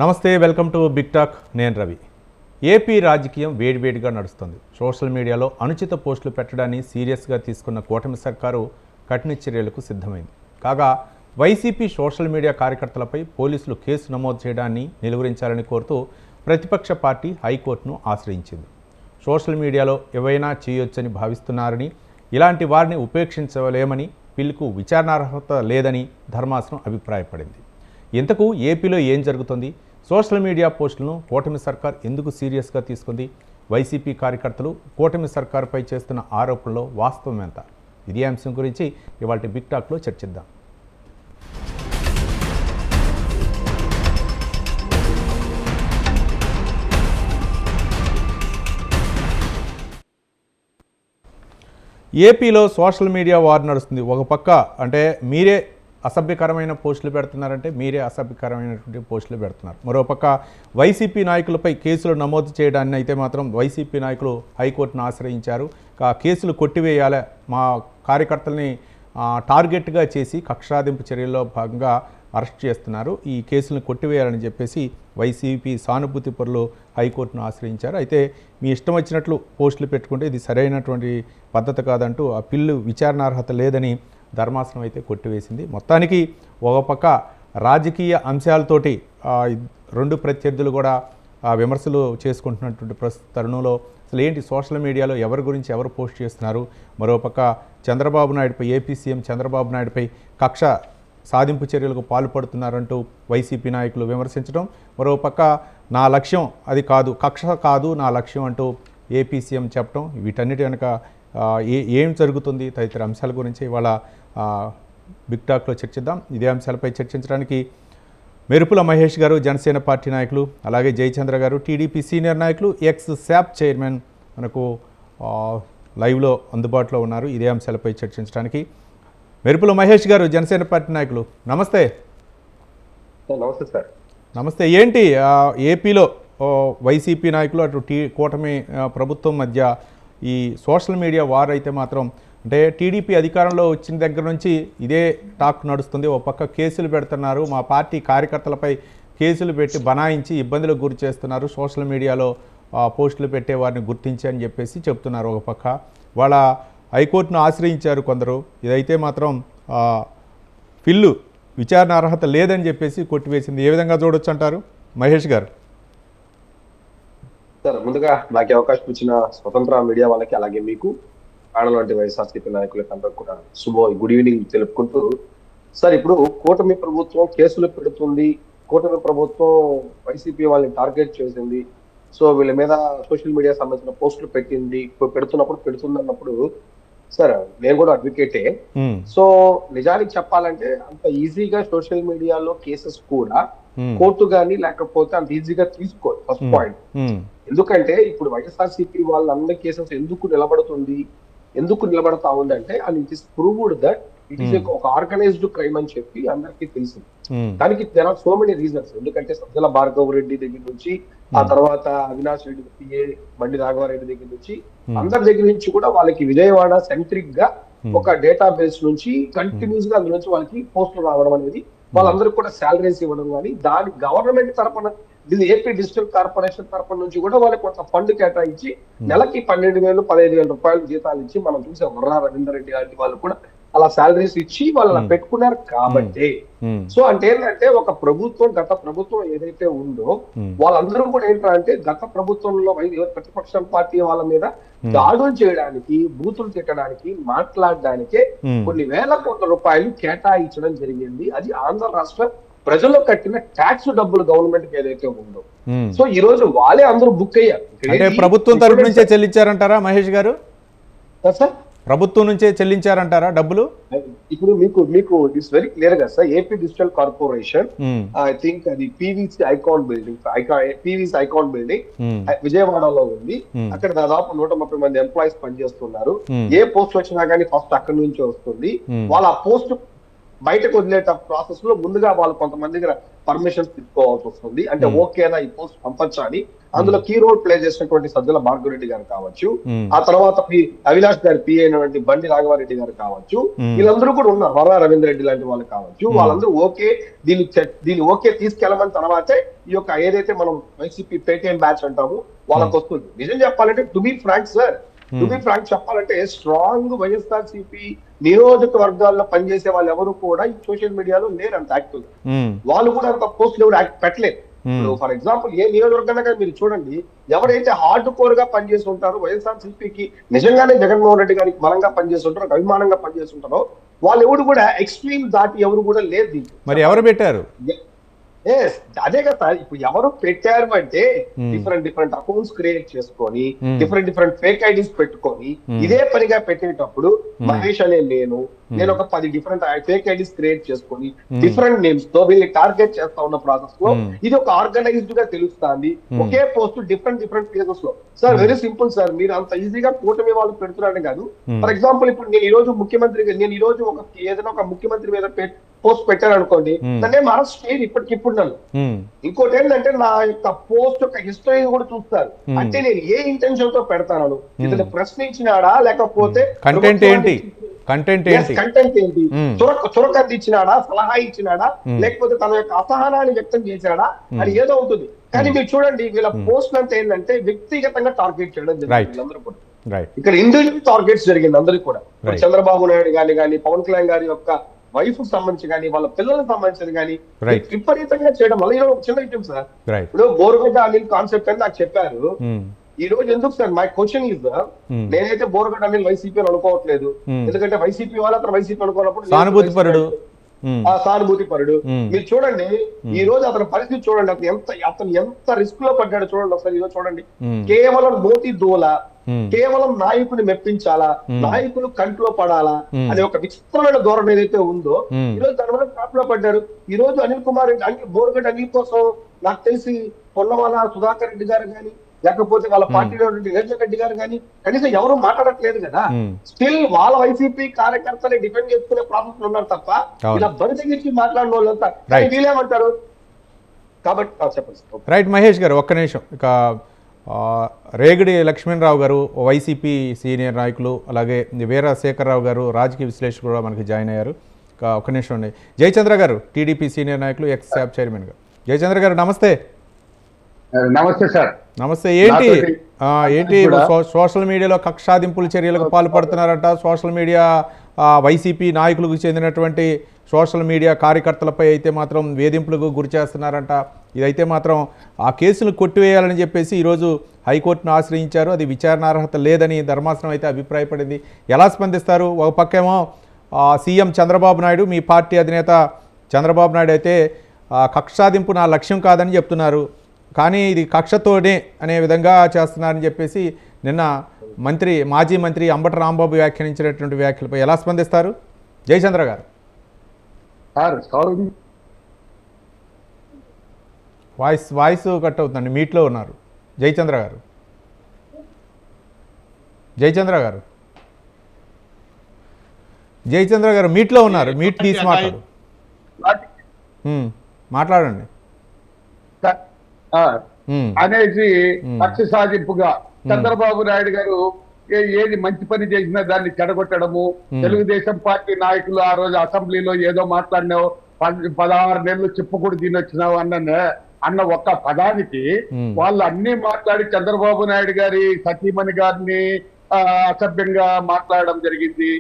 నమస్తే, welcome to big talk. నేను Ravi. AP రాజకీయం వేడివేడిగా నడుస్తుంది. సోషల్ మీడియాలో అనుచిత పోస్టులు పెట్టడాన్ని సీరియస్గా తీసుకున్న కూటమి సర్కారు కఠిన చర్యలకు సిద్ధమైంది. కాగా వైసీపీ సోషల్ మీడియా కార్యకర్తలపై పోలీసులు కేసు నమోదు చేయడాన్ని నిలువరించాలని కోరుతూ ప్రతిపక్ష పార్టీ హైకోర్టును ఆశ్రయించింది. సోషల్ మీడియాలో ఏవైనా చేయొచ్చని భావిస్తున్నారని, ఇలాంటి వారిని ఉపేక్షించలేమని, పిల్లుకు విచారణార్హత లేదని ధర్మాసనం అభిప్రాయపడింది. ఇంతకు ఏపీలో ఏం జరుగుతుంది? సోషల్ మీడియా పోస్టులను కూటమి సర్కార్ ఎందుకు సీరియస్గా తీసుకుంది? వైసీపీ కార్యకర్తలు కూటమి సర్కారుపై చేస్తున్న ఆరోపణలో వాస్తవం ఎంత? ఇదే అంశం గురించి ఇవాళ బిగ్ టాక్లో చర్చిద్దాం. ఏపీలో సోషల్ మీడియా వార్ నడుస్తుంది. ఒక పక్క అంటే మీరే అసభ్యకరమైన పోస్టులు పెడుతున్నారంటే మీరే అసభ్యకరమైనటువంటి పోస్టులు పెడుతున్నారు. మరోపక్క వైసీపీ నాయకులపై కేసులు నమోదు చేయడాన్ని అయితే మాత్రం వైసీపీ నాయకులు హైకోర్టును ఆశ్రయించారు. కేసులు కొట్టివేయాలి, మా కార్యకర్తల్ని టార్గెట్గా చేసి కక్షాదింపు చర్యల్లో భాగంగా అరెస్ట్ చేస్తున్నారు, ఈ కేసులను కొట్టివేయాలని చెప్పేసి వైసీపీ సానుభూతి పరులు హైకోర్టును ఆశ్రయించారు. అయితే మీ ఇష్టం వచ్చినట్లు పోస్టులు పెట్టుకుంటే ఇది సరైనటువంటి పద్ధతి కాదంటూ ఆ పిల్లు విచారణార్హత లేదని ధర్మాసనం అయితే కొట్టివేసింది. మొత్తానికి ఒక పక్క రాజకీయ అంశాలతోటి రెండు ప్రత్యర్థులు కూడా విమర్శలు చేసుకుంటున్నటువంటి ప్రస్తుత తరుణంలో అసలు ఏంటి సోషల్ మీడియాలో ఎవరి గురించి ఎవరు పోస్ట్ చేస్తున్నారు? మరోపక్క చంద్రబాబు నాయుడుపై, ఏపీ సీఎం చంద్రబాబు నాయుడుపై కక్ష సాధింపు చర్యలకు పాల్పడుతున్నారంటూ వైసీపీ నాయకులు విమర్శించడం, మరోపక్క నా లక్ష్యం అది కాదు, కక్ష కాదు నా లక్ష్యం అంటూ ఏపీ సీఎం చెప్పడం, వీటన్నిటి వెనుక ఏం జరుగుతుంది తదితర అంశాల గురించి ఇవాళ బిగ్ టాక్లో చర్చిద్దాం. ఇదే అంశాలపై చర్చించడానికి మెరుపుల మహేష్ గారు, జనసేన పార్టీ నాయకులు, అలాగే జయచంద్ర గారు, టీడీపీ సీనియర్ నాయకులు, ఎక్స్ శాప్ చైర్మన్ మనకు లైవ్లో అందుబాటులో ఉన్నారు. ఇదే అంశాలపై చర్చించడానికి మెరుపుల మహేష్ గారు, జనసేన పార్టీ నాయకులు, నమస్తే. నమస్తే సార్. నమస్తే. ఏంటి ఏపీలో వైసీపీ నాయకులు అటు కూటమి ప్రభుత్వం మధ్య ఈ సోషల్ మీడియా వార్ అయితే మాత్రం అంటే టీడీపీ అధికారంలో వచ్చిన దగ్గర నుంచి ఇదే టాక్ నడుస్తుంది. ఒక పక్క కేసులు పెడుతున్నారు, మా పార్టీ కార్యకర్తలపై కేసులు పెట్టి బనాయించి ఇబ్బందులకు గురి చేస్తున్నారు, సోషల్ మీడియాలో పోస్టులు పెట్టే వారిని గుర్తించి అని చెప్పేసి చెప్తున్నారు. ఒక పక్క వాళ్ళ హైకోర్టును ఆశ్రయించారు కొందరు, ఇదైతే మాత్రం పిల్లు విచారణ అర్హత లేదని చెప్పేసి కొట్టివేసింది. ఏ విధంగా చూడొచ్చు అంటారు మహేష్ గారు? సార్, ముందుగా నాకు అవకాశం ఇచ్చిన స్వతంత్ర మీడియా వాళ్ళకి, అలాగే మీకు ప్యానల్ వంటి వైఎస్ఆర్సీపీ నాయకులకి అందరికి కూడా గుడ్ ఈవినింగ్ తెలుపుకుంటూ, సార్ ఇప్పుడు కూటమి ప్రభుత్వం కేసులు పెడుతుంది, కూటమి ప్రభుత్వం వైసీపీ వాళ్ళని టార్గెట్ చేసింది, సో వీళ్ళ మీద సోషల్ మీడియా సంబంధించిన పోస్టులు పెడుతున్నప్పుడు సార్ నేను కూడా అడ్వకేటే. సో నిజానికి చెప్పాలంటే అంత ఈజీగా సోషల్ మీడియాలో కేసెస్ కూడా కోర్టు గానీ లేకపోతే అంత ఈజీగా తీసుకోరు. First point. ఎందుకంటే ఇప్పుడు వైఎస్ఆర్సీపీ వాళ్ళందరి కేసెస్ ఎందుకు నిలబడతా ఉందంటే and it is proved that it is ఒక ఆర్గనైజ్డ్ క్రైమ్ అని చెప్పి అందరికీ తెలిసింది. దానికి there are so many reasons. ఎందుకంటే సజ్జల భార్గవ రెడ్డి దగ్గర నుంచి, ఆ తర్వాత అవినాష్ రెడ్డి పిఏ బండి రాఘవారెడ్డి దగ్గర నుంచి, అందరి దగ్గర నుంచి కూడా వాళ్ళకి విజయవాడ సెంట్రిక్ గా ఒక డేటా బేస్ నుంచి కంటిన్యూస్ గా అందులో నుంచి వాళ్ళకి పోస్టులు రావడం అనేది, వాళ్ళందరికీ కూడా శాలరీస్ ఇవ్వడం కానీ, దాని గవర్నమెంట్ తరఫున ఏపీ డిజిటల్ కార్పొరేషన్ తరఫున నుంచి కూడా వాళ్ళకి కొంత ఫండ్ కేటాయించి నెలకి 12,000 15,000 రూపాయలు జీతాలు ఇచ్చి మనం చూసాం. వర్రా రవీందర్ రెడ్డి లాంటి వాళ్ళు కూడా అలా శాలరీస్ ఇచ్చి వాళ్ళని పెట్టుకున్నారు. కాబట్టి సో అంటే ఏంటంటే ఒక ప్రభుత్వం, గత ప్రభుత్వం ఏదైతే ఉందో వాళ్ళందరూ కూడా ఏంటంటే గత ప్రభుత్వంలో ప్రతిపక్ష పార్టీ వాళ్ళ మీద దాడులు చేయడానికి, బూతులు తిట్టడానికి, మాట్లాడడానికే కొన్ని వేల కోట్ల రూపాయలు కేటాయించడం జరిగింది. అది ఆంధ్ర రాష్ట్ర ప్రజల్లో కట్టిన ట్యాక్స్ డబ్బులు గవర్నమెంట్ ఏదైతే ఉందో. సో ఈ రోజు వాళ్ళే అందరూ బుక్ అయ్యారు. అంటే ప్రభుత్వం తరపు నుంచే చెల్లించారంటారా మహేష్ గారు? సార్, ప్రభుత్వం నుంచే చెల్లించారంటారా డబ్బులు? ఇప్పుడు మీకు ఇట్స్ వెరీ క్లియర్ గా sir, AP digital corporation, I think అది పీవీసీ ఐకాన్ బిల్డింగ్ విజయవాడలో ఉంది. అక్కడ దాదాపు 130 మంది ఎంప్లాయీస్ పనిచేస్తున్నారు. ఏ పోస్ట్ వచ్చినా కానీ ఫస్ట్ అక్కడి నుంచి వస్తుంది. వాళ్ళ ఆ పోస్ట్ బయటకు వదిలే ప్రాసెస్ లో ముందుగా వాళ్ళు కొంతమంది దగ్గర పర్మిషన్ తీసుకోవాల్సి వస్తుంది. అంటే ఓకేనా ఈ పోస్ట్ పంపొచ్చా అని. అందులో కీ రోల్ ప్లే చేసినటువంటి సజ్జల భార్గవరెడ్డి గారు కావచ్చు, ఆ తర్వాత అవినాష్ గారి పి అయినటువంటి బండి రాఘవారెడ్డి గారు కావచ్చు, వీళ్ళందరూ కూడా ఉన్నారు. వరా రవీంద్ర రెడ్డి లాంటి వాళ్ళు కావచ్చు. వాళ్ళందరూ ఓకే దీన్ని ఓకే తీసుకెళ్ళమని తర్వాతే ఈ యొక్క ఏదైతే మనం వైసీపీ పేటీఎం బ్యాచ్ అంటాము వాళ్ళకి వస్తుంది. నిజం చెప్పాలంటే టు బి ఫ్రాంక్ సార్, చెప్పాలంటే స్ట్రాంగ్ వైఎస్ఆర్సీపీ నియోజకవర్గాల్లో పనిచేసే వాళ్ళు ఎవరు కూడా ఈ సోషల్ మీడియాలో లేరు అంత యాక్టివ్. వాళ్ళు కూడా అంత పోస్టులు ఎవరు పెట్టలేదు. ఫర్ ఎగ్జాంపుల్ ఏ నియోజకవర్గంగా మీరు చూడండి, ఎవరైతే హార్డ్ కోర్ గా పనిచేసి ఉంటారో వైఎస్ఆర్సీపీకి నిజంగానే జగన్మోహన్ రెడ్డి గారికి బలంగా పనిచేసి ఉంటారో, అభిమానంగా పనిచేసి ఉంటారో వాళ్ళు ఎవరు కూడా ఎక్స్ట్రీమ్ దాటి ఎవరు కూడా లేదు. మరి ఎవరు పెట్టారు? అదే కదా ఇప్పుడు ఎవరు పెట్టారు అంటే డిఫరెంట్ అకౌంట్స్ క్రియేట్ చేసుకొని డిఫరెంట్ ఫేక్ ఐడీస్ పెట్టుకొని ఇదే పనిగా పెట్టేటప్పుడు మహేష్ అనే నేను ఒక 10 డిఫరెంట్ ఫేక్ ఐడీస్ క్రియేట్ చేసుకొని డిఫరెంట్ నేమ్స్ తో వీళ్ళని టార్గెట్ చేస్తా ఉన్న ప్రాసెస్ లో ఇది ఒక ఆర్గనైజ్డ్ గా తెలుస్తుంది. ఒకే పోస్ట్ డిఫరెంట్ ప్లేసెస్ లో. సార్ వెరీ సింపుల్ సార్, మీరు అంత ఈజీగా కూటమి వాళ్ళు పెడుతున్నారని కాదు. ఫర్ ఎగ్జాంపుల్ ఇప్పుడు నేను ఈ రోజు ఏదైనా ఒక ముఖ్యమంత్రి మీద పోస్ట్ పెట్టాను అనుకోండి, దాన్ని అరెస్ట్ చేయరు ఇప్పటికిప్పుడు నన్ను. ఇంకోటి ఏంటంటే నా యొక్క పోస్ట్ యొక్క హిస్టరీ కూడా చూస్తారు. అంటే నేను ఏ ఇంటెన్షన్ తో పెడతాను, ఇతను ప్రశ్నించినాడా లేకపోతే కంటెంట్ ఏంటి, చురక ఇచ్చినాడా, సలహా ఇచ్చినాడా, లేకపోతే తన యొక్క అసహనాన్ని వ్యక్తం చేశాడా అని ఏదో ఉంటుంది. కానీ మీరు చూడండి వీళ్ళ పోస్ట్ అంటే ఏంటంటే వ్యక్తిగతంగా టార్గెట్ చేయడం జరిగింది వీళ్ళందరూ కూడా. ఇక్కడ ఇండివిజువల్ టార్గెట్స్ జరిగింది అందరికీ కూడా. చంద్రబాబు నాయుడు కానీ పవన్ కళ్యాణ్ గారి యొక్క వైఫ్ సంబంధించి కానీ వాళ్ళ పిల్లలకు సంబంధించి కానీ విపరీతంగా చేయడం వల్ల ఒక చిన్న విషయం సార్. ఇప్పుడు బోరుగడ్డ అనిల్ కాన్సెప్ట్ అని నాకు చెప్పారు. ఈ రోజు ఎందుకు సార్ మై క్వశ్చన్ ఇస్ నేనైతే బోరుగడ్డ అనిల్ వైసీపీ అని అనుకోవట్లేదు. ఎందుకంటే వైసీపీ వాళ్ళు అతను వైసీపీ అనుకున్నప్పుడు సానుభూతి పరుడు. మీరు చూడండి ఈ రోజు అతని పరిస్థితి చూడండి, అతను ఎంత రిస్క్ లో పడ్డాడు చూడండి ఒకసారి. ఈరోజు చూడండి, కేవలం నోటి దూల, కేవలం నాయకుని మెప్పించాలా, నాయకులు కంట్లో పడాలా అనే ఒక విచిత్రమైన ధోరణి ఏదైతే ఉందో ఈ రోజు దాని వల్ల కాపులో పడ్డారు. ఈ రోజు అనిల్ కుమార్ బోరుగడ్డ అనిల్ కోసం నాకు తెలిసి పొన్నవాల సుధాకర్ రెడ్డి గారు కానీ లేకపోతే వాళ్ళ పార్టీలో నిరంజన్ రెడ్డి గారు కానీ కనీసం ఎవరు మాట్లాడట్లేదు కదా. స్టిల్ వాళ్ళ వైసీపీ కార్యకర్తలు డిపెండ్ చేసుకునే ప్రాసెస్ ఉన్నారు తప్ప ఇలా బరి తగ్గించి మాట్లాడిన వాళ్ళంతా వీళ్ళేమంటారు కాబట్టి చెప్పండి. రైట్ మహేష్ గారు, ఒక్క నిమిషం. ఇక రేగిడి లక్ష్మణరావు గారు వైసీపీ సీనియర్ నాయకులు, అలాగే వీర శేఖరరావు గారు రాజకీయ విశ్లేషకులు కూడా మనకి జాయిన్ అయ్యారు. ఒక్క నిమిషం అండి. జయచంద్ర గారు టీడీపీ సీనియర్ నాయకులు, ఎక్స్ శాప్ చైర్మన్ గారు. జయచంద్ర గారు నమస్తే. నమస్తే సార్. నమస్తే. ఏంటి సోషల్ మీడియాలో కక్షాదింపుల చర్యలకు పాల్పడుతున్నారట. సోషల్ మీడియా వైసీపీ నాయకులకు చెందినటువంటి సోషల్ మీడియా కార్యకర్తలపై అయితే మాత్రం వేధింపులకు గురి చేస్తున్నారంట. ఇదైతే మాత్రం ఆ కేసును కొట్టివేయాలని చెప్పేసి ఈరోజు హైకోర్టును ఆశ్రయించారు. అది విచారణార్హత లేదని ధర్మాసనం అయితే అభిప్రాయపడింది. ఎలా స్పందిస్తారు? ఒక పక్కేమో సీఎం చంద్రబాబు నాయుడు, మీ పార్టీ అధినేత చంద్రబాబు నాయుడు అయితే కక్షాదింపు నా లక్ష్యం కాదని చెప్తున్నారు, కానీ ఇది కక్షతోనే అనే విధంగా చేస్తున్నారని చెప్పేసి నిన్న మాజీ మంత్రి అంబటి రాంబాబు వ్యాఖ్యానించినటువంటి వ్యాఖ్యలపై ఎలా స్పందిస్తారు జయచంద్ర గారు? వాయిస్ కట్ అవుతుందండి, మీట్లో ఉన్నారు జయచంద్ర గారు. జయచంద్ర గారు మీట్లో ఉన్నారు, మీట్ తీసి మాట్లాడండి అనేసి కక్ష సాధింపుగా చంద్రబాబు నాయుడు గారు ఏది మంచి పని చేసినా దాన్ని చెడగొట్టడము. తెలుగుదేశం పార్టీ నాయకులు ఆ రోజు అసెంబ్లీలో ఏదో మాట్లాడినావు, 16 నెలలు చెప్పుకూడదు తినొచ్చినావు అన్న ఒక్క పదానికి వాళ్ళు అన్ని మాట్లాడి చంద్రబాబు నాయుడు గారి సతీమణి గారిని అసభ్యంగా మాట్లాడడం జరిగింది.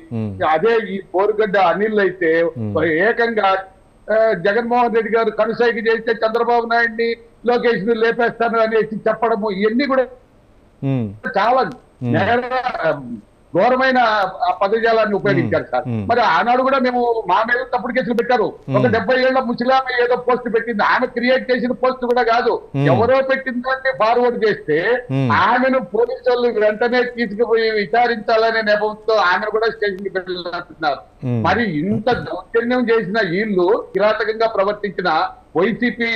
అదే ఈ బోరుగడ్డ అనిల్ అయితే ఏకంగా జగన్మోహన్ రెడ్డి గారు కనుసైకి చేస్తే చంద్రబాబు నాయుడిని లోకేష్ ని లేపేస్తాను అనేసి చెప్పడము, ఇవన్నీ కూడా చాలా ఘోరమైన పదజాలాన్ని ఉపయోగించారు సార్. మరి ఆనాడు కూడా మేము మా మీద తప్పుడు కేసులు పెట్టారు. ఒక 70 ఏళ్ల ముసలామె ఏదో పోస్ట్ పెట్టింది, ఆమె క్రియేట్ చేసిన పోస్ట్ కూడా కాదు, ఎవరో పెట్టిందంటే ఫార్వర్డ్ చేస్తే ఆమెను పోలీసు వాళ్ళు వెంటనే తీసుకుపోయి విచారించాలనే నెపంతో ఆమెను కూడా స్టేషన్ కి వెళ్ళినట్టున్నారు. మరి ఇంత దౌర్జన్యం చేసిన వీళ్ళు, కిరాతకంగా ప్రవర్తించిన వైసీపీ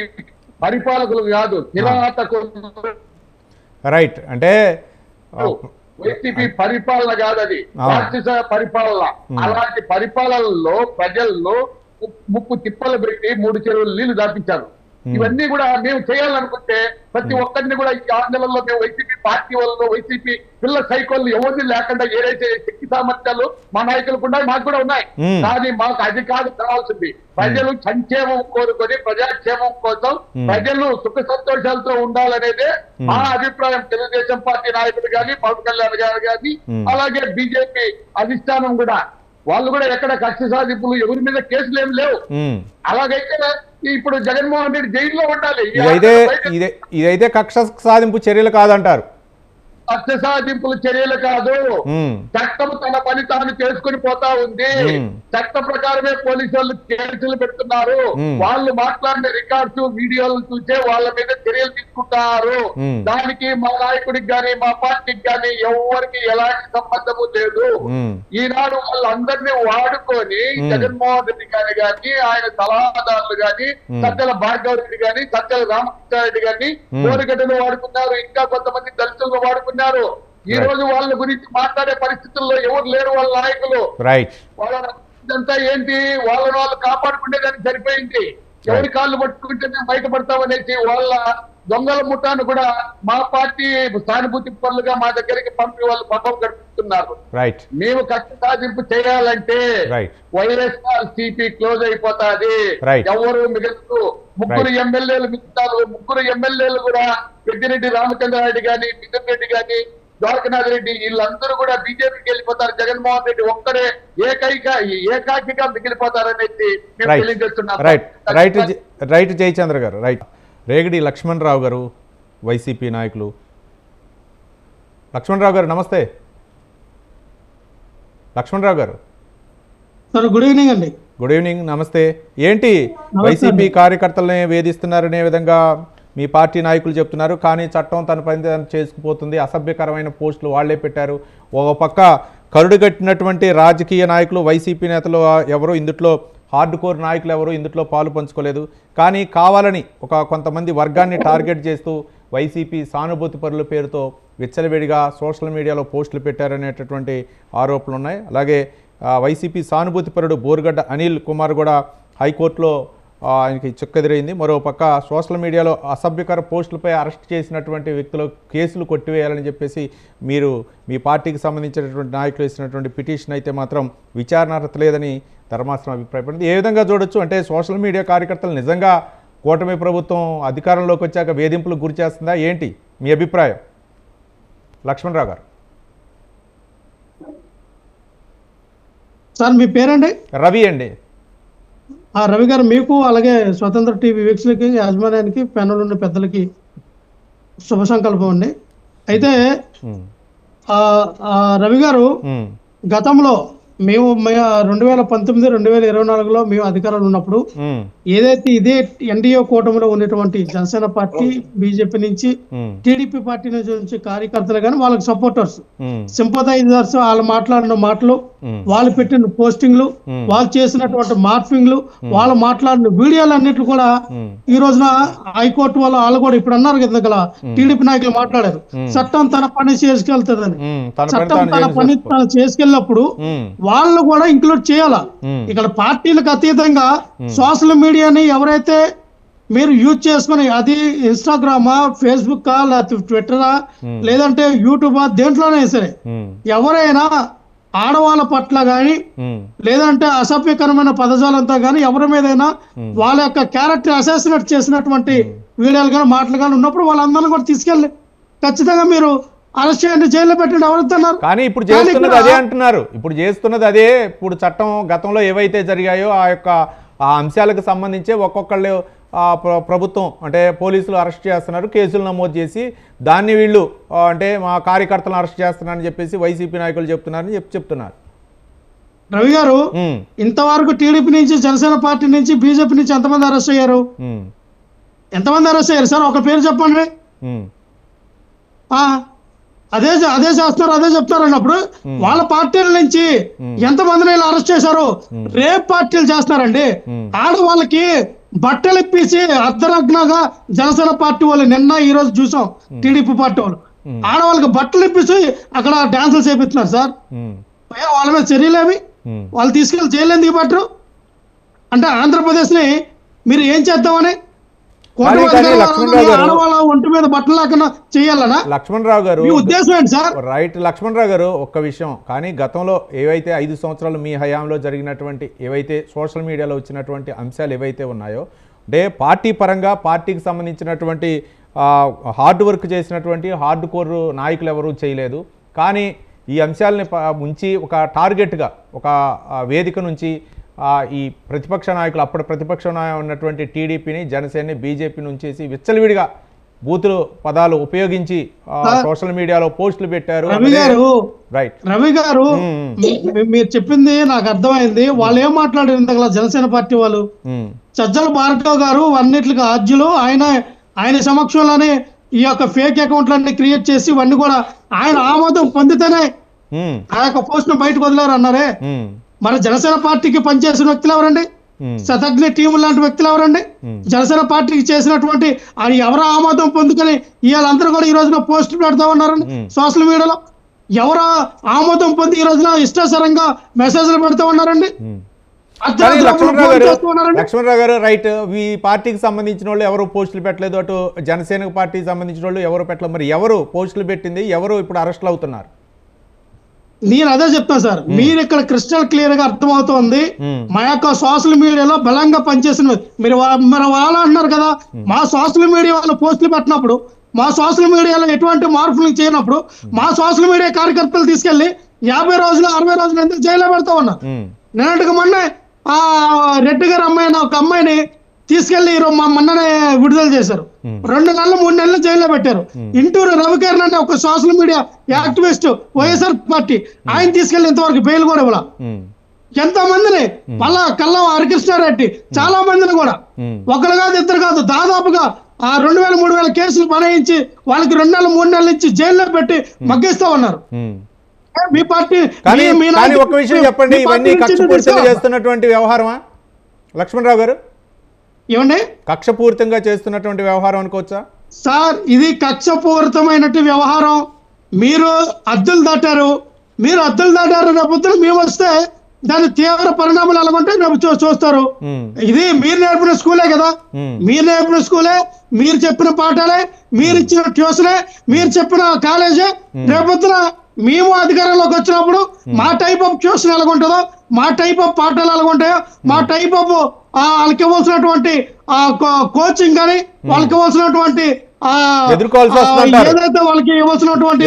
పరిపాలకులు కాదు, కిరాతకులు. రైట్, అంటే వైసీపీ పరిపాలన కాదు, అది రాక్షస పరిపాలన. అలాంటి పరిపాలనలో ప్రజల్లో ముప్పు తిప్పలు పెట్టి 3 చెరువులు నీళ్లు దాపించారు. ఇవన్నీ కూడా మేము చేయాలనుకుంటే ప్రతి ఒక్కరిని కూడా ఈ 6 నెలల్లో మేము వైసీపీ పార్టీ వాళ్ళు, వైసీపీ పిల్ల సైకోళ్ళు ఎవరిని లేకుండా ఏదైతే శక్తి సామర్థ్యాలు మా నాయకులకు ఉన్నాయి, మాకు కూడా ఉన్నాయి. కానీ మాకు అది కాదు కావాల్సింది. ప్రజలు సంక్షేమం కోరుకొని ప్రజాక్షేమం కోసం ప్రజలు సుఖ సంతోషాలతో ఉండాలనేదే మా అభిప్రాయం. తెలుగుదేశం పార్టీ నాయకులు కానీ, పవన్ కళ్యాణ్ గారు కానీ, అలాగే బీజేపీ అధిష్టానం కూడా, వాళ్ళు కూడా ఎక్కడ కక్ష సాధింపులు, ఎవరి మీద కేసులు ఏం లేవు. అలాగైతే ఇప్పుడు జగన్మోహన్ రెడ్డి జైల్లో ఉండాలి. ఇదైతే కక్ష సాధింపు చర్యలు కాదంటారు. కక్ష సాధింపుల చర్యలు కాదు, చట్టం తన పని తాను చేసుకుని పోతా ఉంది. చట్ట ప్రకారమే పోలీసు వాళ్ళు కేసులు పెడుతున్నారు. వాళ్ళు మాట్లాడిన రికార్డ్స్, వీడియోలు చూసే వాళ్ళ మీద చర్యలు తీసుకుంటారు. దానికి మా నాయకుడికి గాని, మా పార్టీకి గాని ఎవరికి ఎలాంటి సంబంధము లేదు. ఈనాడు వాళ్ళందరినీ వాడుకొని జగన్మోహన్ రెడ్డి గారి గాని, ఆయన సలహాదారులు గాని, సజ్జల భార్గవ రెడ్డి గాని, సజ్జల రామకృష్ణారెడ్డి గాని కోరికటను వాడుకున్నారు. ఇంకా కొంతమంది దళితులను వాడుకున్నారు. ఈ రోజు వాళ్ళ గురించి మాట్లాడే పరిస్థితుల్లో ఎవరు లేరు. వాళ్ళ నాయకులు వాళ్ళంతా ఏంటి, వాళ్ళని వాళ్ళు కాపాడుకునేదానికి సరిపోయింది. ఎవరి కాళ్ళు పట్టుకుంటే మేము బయటపడతామనేసి వాళ్ళ దొంగల ముఠాను కూడా మా పార్టీ సానుభూతి పనులుగా మా దగ్గరికి పంపి వాళ్ళు పబ్బం గడుపుతున్నారు. మేము కక్ష సాధింపు చేయాలంటే వైఎస్ఆర్ సిపి క్లోజ్ అయిపోతాది, ఎవరు మిగలదు. 3 ఎమ్మెల్యేలు మిగతాలు. 3 ఎమ్మెల్యేలు కూడా పెద్దిరెడ్డి రామచంద్రారెడ్డి గాని, మిథున్ రెడ్డి గాని, ద్వారకనాథ్ రెడ్డి వీళ్ళందరూ కూడా బీజేపీకి వెళ్ళిపోతారు. జగన్మోహన్ రెడ్డి ఒక్కడే ఏకాకిగా మిగిలిపోతారనేసి మేము తెలియజేస్తున్నాం. రైట్ జయచంద్ర గారు. రైట్. రేగడి లక్ష్మణరావు గారు, వైసీపీ నాయకులు. లక్ష్మణరావు గారు నమస్తే. లక్ష్మణరావు గారు గుడ్ ఈవినింగ్ అండి. గుడ్ ఈవినింగ్, నమస్తే. ఏంటి వైసీపీ కార్యకర్తలనే వేధిస్తున్నారనే విధంగా మీ పార్టీ నాయకులు చెప్తున్నారు, కానీ చట్టం తన పని చేసుకుపోతుంది, అసభ్యకరమైన పోస్టులు వాళ్లే పెట్టారు. ఒక పక్క కరుడుగట్టినటువంటి రాజకీయ నాయకులు, వైసీపీ నేతలు ఎవరు ఇందులో, హార్డ్ కోర్ నాయకులు ఎవరు ఇందులో పాలు పంచుకోలేదు, కానీ కావాలని కొంతమంది వర్గాన్ని టార్గెట్ చేస్తూ వైసీపీ సానుభూతి పరుల పేరుతో విచ్చలవిడిగా సోషల్ మీడియాలో పోస్టులు పెట్టారనేటటువంటి ఆరోపణలు ఉన్నాయి. అలాగే వైసీపీ సానుభూతి పరుడు బోరుగడ్డ అనిల్ కుమార్ కూడా హైకోర్టులో ఆయనకి చుక్కెదిరైంది. మరోపక్క సోషల్ మీడియాలో అసభ్యకర పోస్టులపై అరెస్ట్ చేసినటువంటి వ్యక్తులు కేసులు కొట్టివేయాలని చెప్పేసి మీ పార్టీకి సంబంధించినటువంటి నాయకులు ఇచ్చినటువంటి పిటిషన్ అయితే మాత్రం విచారణార్హత లేదని ధర్మాసనం అభిప్రాయపడింది. ఏ విధంగా చూడొచ్చు అంటే సోషల్ మీడియా కార్యకర్తలు నిజంగా కూటమి ప్రభుత్వం అధికారంలోకి వచ్చాక వేధింపులకు గురి చేస్తుందా ఏంటి మీ అభిప్రాయం? లక్ష్మణరావు గారు. సార్ మీ పేరండి? రవి అండి. రవి గారు, మీకు అలాగే స్వతంత్ర టీవీ వీక్షకులకి, యాజమాన్యానికి, ప్యానెల్ ఉన్న పెద్దలకి శుభ సంకల్పం అండి. అయితే రవి గారు, గతంలో మేము 2019, 2024లో మేము అధికారంలో ఉన్నప్పుడు ఏదైతే ఇదే ఎన్డీఏ కూటమిలో ఉన్నటువంటి జనసేన పార్టీ, బీజేపీ నుంచి, టీడీపీ పార్టీ నుంచి కార్యకర్తలు కానీ వాళ్ళకి సపోర్టర్స్, సింపథైజర్స్, వాళ్ళు మాట్లాడిన మాటలు, వాళ్ళు పెట్టిన పోస్టింగ్లు, వాళ్ళు చేసినటువంటి మార్ఫింగ్లు, వాళ్ళు మాట్లాడిన వీడియోలు అన్నిట్లు కూడా ఈ రోజున హైకోర్టు వాళ్ళు కూడా ఇప్పుడు అన్నారు కదా, టీడీపీ నాయకులు మాట్లాడారు, చట్టం తన పని చేసుకెళ్తుందని. చట్టం తన పని తను చేసుకెళ్ళినప్పుడు వాళ్ళు కూడా ఇంక్లూడ్ చేయాలా. ఇక్కడ పార్టీలకు అతీతంగా సోషల్ మీడియాని ఎవరైతే మీరు యూజ్ చేసుకుని, అది ఇన్స్టాగ్రామా, ఫేస్బుక్, లేకపోతే ట్విట్టరా, లేదంటే యూట్యూబా, దేంట్లోనే సరే ఎవరైనా ఆడవాళ్ళ పట్ల గాని, లేదంటే అసభ్యకరమైన పదజాలంతో గాని, ఎవరి మీదైనా వాళ్ళ యొక్క క్యారెక్టర్ అసాసినేట్ చేసినటువంటి వీడియోలు కానీ, మాటలు కానీ ఉన్నప్పుడు వాళ్ళందరినీ కూడా తీసుకెళ్ళి ఖచ్చితంగా మీరు అరెస్ట్ చేయండి, జైల్లో పెట్టండి, ఎవరుతున్నారు. కానీ ఇప్పుడు చేస్తున్నది అదే అంటున్నారు. ఇప్పుడు చేస్తున్నది అదే. ఇప్పుడు చట్టం గతంలో ఏవైతే జరిగాయో ఆ అంశాలకు సంబంధించి ఒక్కొక్కళ్ళు ప్రభుత్వం అంటే పోలీసులు అరెస్ట్ చేస్తున్నారు, కేసులు నమోదు చేసి దాన్ని వీళ్ళు అంటే మా కార్యకర్తలను అరెస్ట్ చేస్తున్నారని చెప్పేసి వైసీపీ నాయకులు చెప్తున్నారని చెప్తున్నారు. రవి గారు, ఇంతవరకు టీడీపీ నుంచి, జనసేన పార్టీ నుంచి, బీజేపీ నుంచి ఎంతమంది అరెస్ట్ అయ్యారు? ఎంతమంది అరెస్ట్ అయ్యారు సార్? ఒక పేరు చెప్పండి. అదే చేస్తున్నారు, అదే చెప్తారు అన్నప్పుడు వాళ్ళ పార్టీల నుంచి ఎంతమందిని అరెస్ట్ చేశారు? రేప్ పార్టీలు చేస్తున్నారండి. ఆడవాళ్ళకి బట్టలు ఇప్పించి అర్ధనగ్నగా జనసేన పార్టీ వాళ్ళు నిన్న ఈ రోజు చూసాం. టీడీపీ పార్టీ వాళ్ళు ఆడవాళ్ళకి బట్టలు ఇప్పించి అక్కడ డాన్సులు చేపిస్తున్నారు సార్. వాళ్ళ మీద చర్యలేవి? వాళ్ళు తీసుకెళ్లి జైలు ఎందుకు పట్టరు? అంటే ఆంధ్రప్రదేశ్ని మీరు ఏం చేద్దామని కానీ లక్ష్మణరావు గారు- ఆడవాళ్ళ ఒంటి మీద బట్టలు లేకుండా చేయాలనా లక్ష్మణరావు గారు మీ ఉద్దేశం ఏంటి సార్? రైట్ లక్ష్మణరావు గారు ఒక్క విషయం, కానీ గతంలో ఏవైతే 5 సంవత్సరాలు మీ హయాంలో జరిగినటువంటి ఏవైతే సోషల్ మీడియాలో వచ్చినటువంటి అంశాలు ఏవైతే ఉన్నాయో, అంటే పార్టీ పరంగా పార్టీకి సంబంధించినటువంటి హార్డ్ వర్క్ చేసినటువంటి హార్డ్ కోర్ నాయకులు ఎవరూ చేయలేదు. కానీ ఈ అంశాలని ఉంచి ఒక టార్గెట్గా ఒక వేదిక నుంచి ఈ ప్రతిపక్ష నాయకులు అప్పటి ప్రతిపక్ష ఉన్నటువంటి టీడీపీని, జనసేనని, బీజేపీ నుంచేసి విచ్చలవిడిగా బూతులు పదాలు ఉపయోగించి సోషల్ మీడియాలో పోస్టులు పెట్టారు. రైట్ రవి గారు మీరు చెప్పింది నాకు అర్థమైంది. వాళ్ళు ఏం మాట్లాడారు ఇంతకలా జనసేన పార్టీ వాళ్ళు? సజ్జల భార్గవ్ గారు అన్నిటికి ఆద్యులు, ఆయన సమక్షంలోనే ఈ యొక్క ఫేక్ అకౌంట్లన్నీ క్రియేట్ చేసి ఇవన్నీ కూడా ఆయన ఆమోదం పొందితేనే ఆ యొక్క పోస్ట్ బయటకు వదిలేరు అన్నారే. మన జనసేన పార్టీకి పనిచేసిన వ్యక్తులు ఎవరండి? శతజ్ఞ టీం లాంటి వ్యక్తులు ఎవరండి? జనసేన పార్టీకి చేసినటువంటి అది ఎవరు ఆమోదం పొందుకొని వీళ్ళందరూ కూడా ఈ రోజున పోస్టులు పెడతా ఉన్నారండి సోషల్ మీడియాలో. ఎవరు ఆమోదం పొంది ఈ రోజున ఇష్టాసరంగా మెసేజ్లు పెడతా ఉన్నారండి? లక్ష్మణరావు గారు రైట్, ఈ పార్టీకి సంబంధించిన వాళ్ళు ఎవరు పోస్టులు పెట్టలేదు, అటు జనసేన పార్టీకి సంబంధించిన వాళ్ళు ఎవరు పెట్టలేదు. మరి ఎవరు పోస్టులు పెట్టింది, ఎవరు ఇప్పుడు అరెస్టులు అవుతున్నారు? నేను అదే చెప్తాను సార్, మీరు ఇక్కడ క్రిస్టల్ క్లియర్ గా అర్థమవుతోంది. మా యొక్క సోషల్ మీడియాలో బలంగా పనిచేసిన మీరు వాళ్ళు అంటున్నారు కదా, మా సోషల్ మీడియా వాళ్ళు పోస్టులు పెట్టినప్పుడు, మా సోషల్ మీడియాలో ఎటువంటి మార్పులు చేయనప్పుడు మా సోషల్ మీడియా కార్యకర్తలు తీసుకెళ్లి 50 రోజులు 60 రోజులు ఎందుకు జైల్లో పెడతా ఉన్నారు? నిన్నటికి మొన్న రెడ్డి గారు అమ్మాయిని ఒక అమ్మాయిని తీసుకెళ్లి మొన్ననే విడుదల చేశారు. 2 నెలలు 3 నెలలు జైల్లో పెట్టారు. ఇంటూరు రవికిరణ్ అనే ఒక social media activist YSR party ఆయన తీసుకెళ్లి ఇంతవరకు బెయిల్ కూడా ఇవ్వాల. ఎంతో మందిని మళ్ళా కల్లం హరికృష్ణారెడ్డి చాలా మందిని కూడా ఒకరు కాదు ఇద్దరు కాదు దాదాపుగా 2000-3000 కేసులు బనాయించి వాళ్ళకి 2 నెలలు 3 నెలలు ఇచ్చి జైల్లో పెట్టి మగ్గిస్తా ఉన్నారు. మీ పార్టీ ఒక విషయం చెప్పండి, ఇవన్నీ కక్షపూరితంగా చేస్తున్నటువంటి వ్యవహారమా లక్ష్మణరావు గారు? ఏమండి కక్షపూరితంగా చేస్తున్నటువంటి వ్యవహారం అనుకోవచ్చా సార్? ఇది కక్షపూరితమైనటువంటి వ్యవహారం. మీరు అద్దులు దాటారు రేపు మేము వస్తే దాని తీవ్ర పరిణామాలు ఎలాగుంటే రేపు చూస్తారు. ఇది మీరు నేర్పిన స్కూలే కదా, మీరు నేర్పిన స్కూలే, మీరు చెప్పిన పాఠాలే, మీరు ఇచ్చిన ట్యూషనే, మీరు చెప్పిన కాలేజే రేపొద్దున మేము అధికారంలోకి వచ్చినప్పుడు మా టైప్ ఆఫ్ ట్యూషన్ ఎలాగుంటుందో, మా టైప్ ఆఫ్ పాఠాలు ఎలాగుంటాయో, మా టైప్ ఆఫ్ వాళ్ళకి ఇవ్వాల్సినటువంటి కోచింగ్ కానీ వాళ్ళకి ఇవ్వాల్సినటువంటి ఏదైతే వాళ్ళకి ఇవ్వాల్సినటువంటి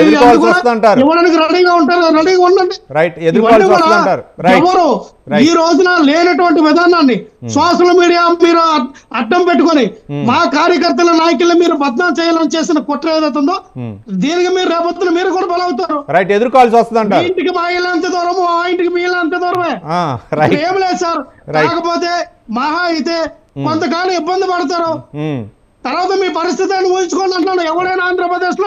ఇవ్వడానికి రెడీగా ఉంటారు. రెడీగా ఉండండి. ఎవరు ఈ రోజున లేనటువంటి విధానాన్ని సోషల్ మీడియా మీరు అడ్డం పెట్టుకొని మా కార్యకర్తల నాయకులు మీరు బద్నాం చేయాలని చేసిన కుట్ర ఏదైతే ఉందో దీనికి మీరు రేపొద్దున మీరు కూడా బలవుతారు. ఎదుర్కోవాల్సి వస్తుంది. ఇంటికి మా ఇల్లు అంత దూరము, ఆ ఇంటికి మీ ఇల్లు అంత దూరమే. ఏం లేదు సార్. కాకపోతే మహా అయితే కొంతకాలం ఇబ్బంది పడతారు. తర్వాత మీ పరిస్థితిని ఊహించుకోండి అంటున్నాడు. ఎవడైనా ఆంధ్రప్రదేశ్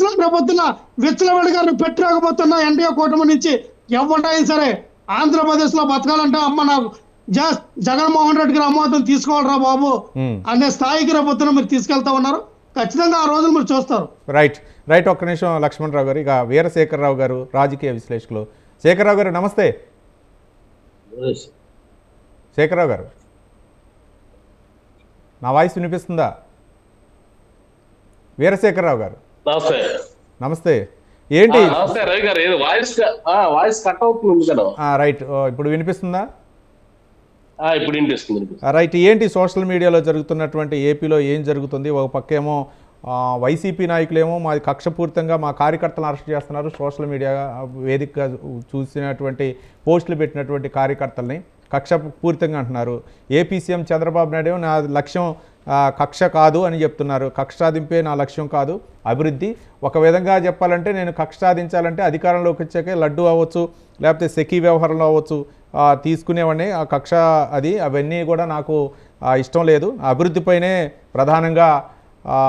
లో రేపొద్దున విచ్చలవాడి గారిని పెట్టలేకపోతున్నా ఎన్డీఏ కూటమి నుంచి ఎవరైనా సరే ఆంధ్రప్రదేశ్ లో బతకాలంటే అమ్మ నాకు జగన్మోహన్ రెడ్డి గారు ఆమోదం తీసుకోవాలరా బాబు అనే స్థాయికి రేపొద్దున మీరు తీసుకెళ్తా ఉన్నారు. ఖచ్చితంగా ఆ రోజులు మీరు చూస్తారు. రైట్ ఒక్క నిమిషం లక్ష్మణరావు గారు. ఇక వీరశేఖరరావు గారు రాజకీయ విశ్లేషకులు. శేఖరరావు గారు నమస్తే. శేఖరరావు గారు నా వాయిస్ వినిపిస్తుందా? వీరశేఖరరావు గారు నమస్తే. ఏంటి రైట్ ఇప్పుడు వినిపిస్తుందా? రైట్, ఏంటి సోషల్ మీడియాలో జరుగుతున్నటువంటి ఏపీలో ఏం జరుగుతుంది? ఒక పక్కేమో వైసీపీ నాయకులేమో మాది కక్షపూరితంగా మా కార్యకర్తలను అరెస్ట్ చేస్తున్నారు, సోషల్ మీడియా వేదికగా చూసినటువంటి పోస్టులు పెట్టినటువంటి కార్యకర్తల్ని కక్షపూరితంగా అంటున్నారు. ఏపీ సీఎం చంద్రబాబు నాయుడు నా లక్ష్యం కక్ష కాదు అని చెప్తున్నారు. కక్ష సాధింపే నా లక్ష్యం కాదు, అభివృద్ధి. ఒక విధంగా చెప్పాలంటే నేను కక్ష సాధించాలంటే అధికారంలోకి వచ్చాకే లడ్డు అవ్వచ్చు, లేకపోతే సెకీ వ్యవహారంలో అవ్వచ్చు తీసుకునేవాడిని. ఆ కక్ష అవన్నీ కూడా నాకు ఇష్టం లేదు. అభివృద్ధిపైనే ప్రధానంగా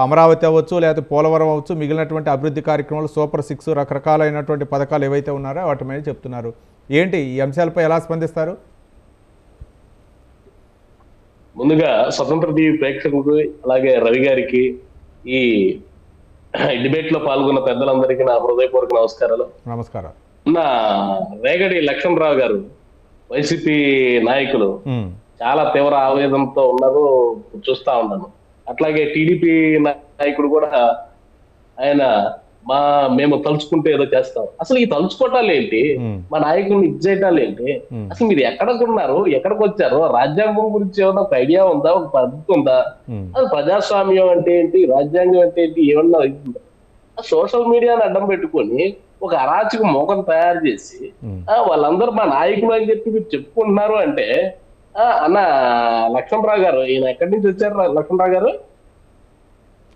అమరావతి అవ్వచ్చు, లేకపోతే పోలవరం అవ్వచ్చు, మిగిలినటువంటి అభివృద్ధి కార్యక్రమాలు సూపర్ 6 రకరకాలైనటువంటి పథకాలు ఏవైతే ఉన్నారో వాటి మీద చెప్తున్నారు. ఏంటి ఈ అంశాలపై ఎలా స్పందిస్తారు? ముందుగా స్వతంత్ర టీవీ ప్రేక్షకులకు అలాగే రవి గారికి ఈ డిబేట్ లో పాల్గొన్న పెద్దలందరికీ నా హృదయపూర్వక నమస్కారాలు. నమస్కారం. నా రేగడి లక్ష్మణరావు గారు వైసీపీ నాయకులు ఉమ్, చాలా తీవ్ర ఆవేదనతో ఉన్నారు, చూస్తా ఉన్నాను. అట్లాగే టీడీపీ నాయకుడు కూడా ఆయన మేము తలుచుకుంటే ఏదో చేస్తాం. అసలు ఈ తలుచుకోవటాలు ఏంటి, మా నాయకుల్ని ఇచ్చేయటాలు ఏంటి, అసలు మీరు ఎక్కడికున్నారు, ఎక్కడికి వచ్చారు, రాజ్యాంగం గురించి ఏమన్నా ఒక ఐడియా ఉందా, ఒక పద్ధతి ఉందా, అది ప్రజాస్వామ్యం అంటే ఏంటి, రాజ్యాంగం అంటే ఏంటి, ఏమన్నా సోషల్ మీడియాని అడ్డం పెట్టుకొని ఒక అరాచక మోకం తయారు చేసి వాళ్ళందరూ మా నాయకులు అని చెప్పి మీరు చెప్పుకుంటున్నారు అంటే అన్న లక్ష్మణరావు గారు, ఈయన ఎక్కడి నుంచి వచ్చారు లక్ష్మణరావు గారు?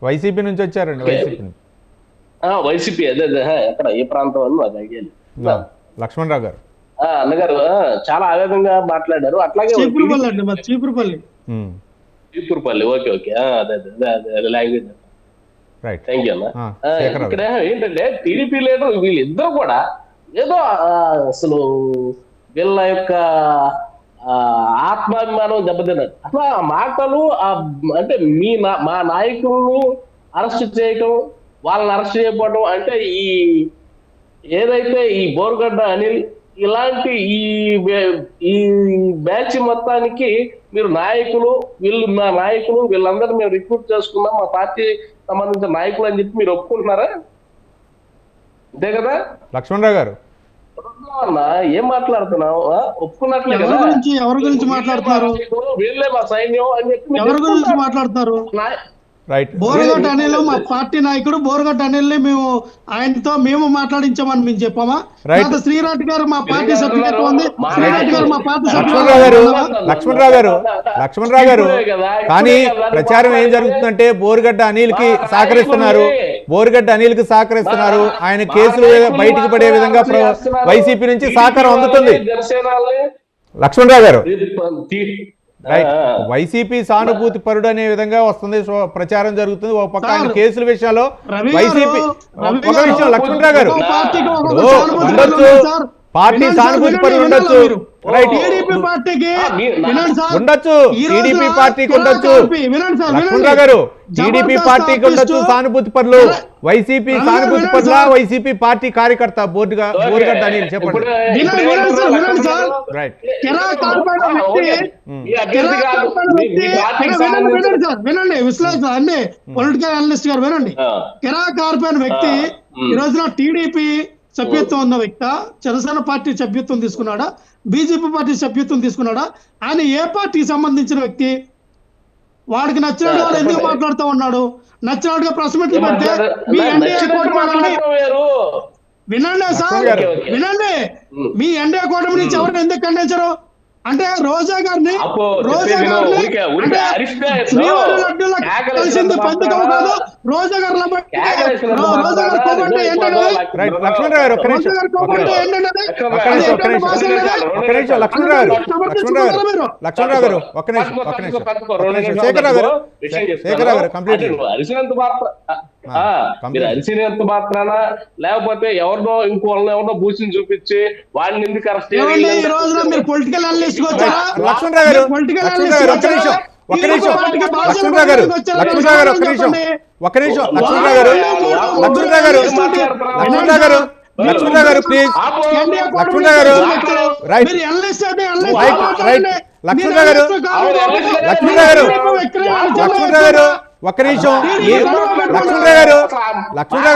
వైసీపీ నుంచి వచ్చారండి. వైసీపీ అదే ఎక్కడ ఏ ప్రాంతం అని నాకు ఐడియా లేదు. లక్ష్మణరావు గారు అన్నగారు చాలా ఆవేదనగా మాట్లాడారు. అట్లాగే చీపురుపల్లి, ఓకే ఓకే, అదే లాంగ్వేజ్. థ్యాంక్ యూ అన్న. ఇక్కడ ఏంటంటే టీడీపీ లీడర్ వీళ్ళిద్దరు కూడా ఏదో అసలు వీళ్ళ యొక్క ఆత్మాభిమానం దెబ్బతిన్నారు. అసలు ఆ మాటలు అంటే మా నాయకులను అరెస్ట్ చేయటం, వాళ్ళని అరెస్ట్ చేయకపోవడం అంటే ఈ ఏదైతే ఈ బోరుగడ్డ అనిల్ ఇలాంటి ఈ బ్యాచ్ మొత్తానికి మీరు నాయకులు, మా నాయకులు వీళ్ళందరూ మేము రిక్రూట్ చేసుకున్నాం, మా పార్టీ సంబంధించిన నాయకులు అని చెప్పి మీరు ఒప్పుకుంటున్నారా? అంతే కదా లక్ష్మణరావు గారు? ఏం మాట్లాడుతున్నావు? ఒప్పుకున్నట్లే కదా. ఎవరి గురించి మాట్లాడుతున్నారు? వీళ్ళే మా సైన్యం అని చెప్పి ఎవరి గురించి మాట్లాడుతున్నారు? బోరగడ్డ అనిల్ మా పార్టీ నాయకుడు. బోరగడ్డ అనిల్ మేము ఆయనతో మేము మాట్లాడించామని మేము చెప్పామా? శ్రీరాట్ గారు మా పార్టీ సభ్యత్వం ఉంది, శ్రీరాట్ గారు మా పార్టీ లక్ష్మణరావు గారు కానీ ప్రచారం ఏం జరుగుతుందంటే బోరగడ్డ అనిల్ కి సహకరిస్తున్నారు, ఆయన కేసులు బయటికి పడే విధంగా వైసీపీ నుంచి సహకారం అందుతుంది. లక్ష్మణరావు గారు వైసీపీ సానుభూతి పరుడు అనే విధంగా వస్తుంది, ప్రచారం జరుగుతుంది. ఒక పక్క ఆయన కేసుల విషయాల్లో వైసీపీ ఒక విషయం లక్ష్మణరావు గారు ఉండొచ్చు, పార్టీ సానుభూతి పరుడు ఉండొచ్చు, ఉండొచ్చు, టీడీపీ పార్టీకి ఉండొచ్చు. లక్ష్మణరావు గారు టీడీపీ పార్టీకి ఉండొచ్చు సానుభూతి పరులు, వైసీపీ సానుభూతి పరుల, వైసీపీ పార్టీ కార్యకర్త బోరుగడ్డ అనిల్ చెప్పండి. వినండి విశ్లేషణ అన్ని పొలిటికల్ అనలిస్ట్ గారు వినండి. కెరా కార్పొరేట్ వ్యక్తి ఈ రోజున టీడీపీ సభ్యత్వం ఉన్న వ్యక్తి, జనసేన పార్టీ సభ్యత్వం తీసుకున్నాడా, బీజేపీ పార్టీ సభ్యత్వం తీసుకున్నాడా? ఆయన ఏ పార్టీకి సంబంధించిన వ్యక్తి? వాడికి నచ్చినట్టు వాడు ఎందుకు మాట్లాడుతూ ఉన్నాడు? నచ్చినట్టుగా ప్రెస్ మీట్లు పెడితే మీ ఎన్డీఏ కూటమి వినండి సార్, వినండి, మీ ఎన్డీఏ కూటమి నుంచి ఎవరిని ఎందుకు ఖండించరు? అంటే రోజా గారిని శ్రీవారి లడ్డూల కలిసింది పంచకం కాదు. రోజా గారు అరిసినంత మాత్రాన లేకపోతే ఎవరినో ఎవరినో భూసిని చూపించి వాడిని ఎందుకు అరెస్ట్ పొలిటికల్ అనలిస్ట్ లక్ష్మణరావు గారు ప్లీజ్. లక్ష్మణరావు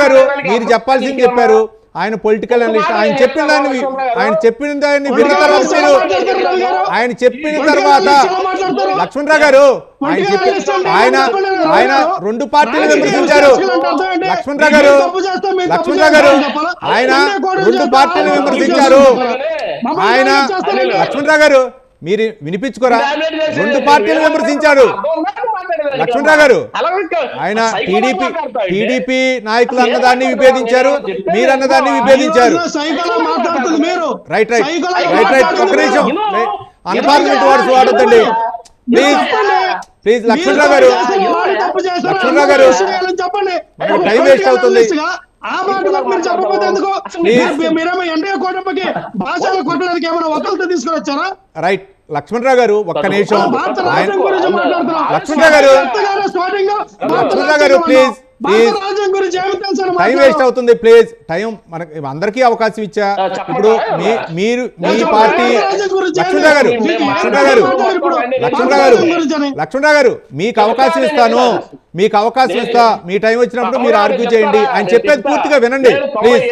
గారు మీరు చెప్పాల్సింది చెప్పారు, ఆయన పొలిటికల్ అనలిస్ట్. ఆయన చెప్పిన దాన్ని విన్న తర్వాత ఆయన చెప్పిన తర్వాత లక్ష్మణరావు గారు ఆయన రెండు పార్టీలు విమర్శించారు. లక్ష్మణరావు గారు ఆయన రెండు పార్టీలు విమర్శించారు. లక్ష్మణరావు గారు మీరు వినిపించుకోరా? రెండు పార్టీలు విమర్శించారు లక్ష్మణరావు గారు. ఆయన టీడీపీ నాయకులు అన్నదాన్ని విభేదించారు, మీరు అన్నదాన్ని విభేదించారు. రైట్ ఒక్క నిమిషం, అన్పార్లమెంట్ వర్డ్స్ వాడొద్దండి ప్లీజ్. లక్ష్మణరావు గారు మనకు టైం వేస్ట్ అవుతుంది. రైట్ లక్ష్మణరావు గారు ఒక్క నిమిషం. లక్ష్మణరావు గారు ప్లీజ్ భారత రాజ్యం గురించి ఏమి తెలుసు అని టైం మాట్లాడు. వేస్ట్ అవుతుంది ప్లీజ్. టైం మనకి అందరికీ అవకాశం ఇచ్చా. ఇప్పుడు మీరు మీ పార్టీ లక్ష్మణరావు గారు లక్ష్మణరావు గారు మీకు అవకాశం ఇస్తాను, మీకు అవకాశం ఇస్తా. మీ టైం వచ్చినప్పుడు మీరు ఆర్గ్యూ చేయండి. ఆయన చెప్పేది పూర్తిగా వినండి ప్లీజ్.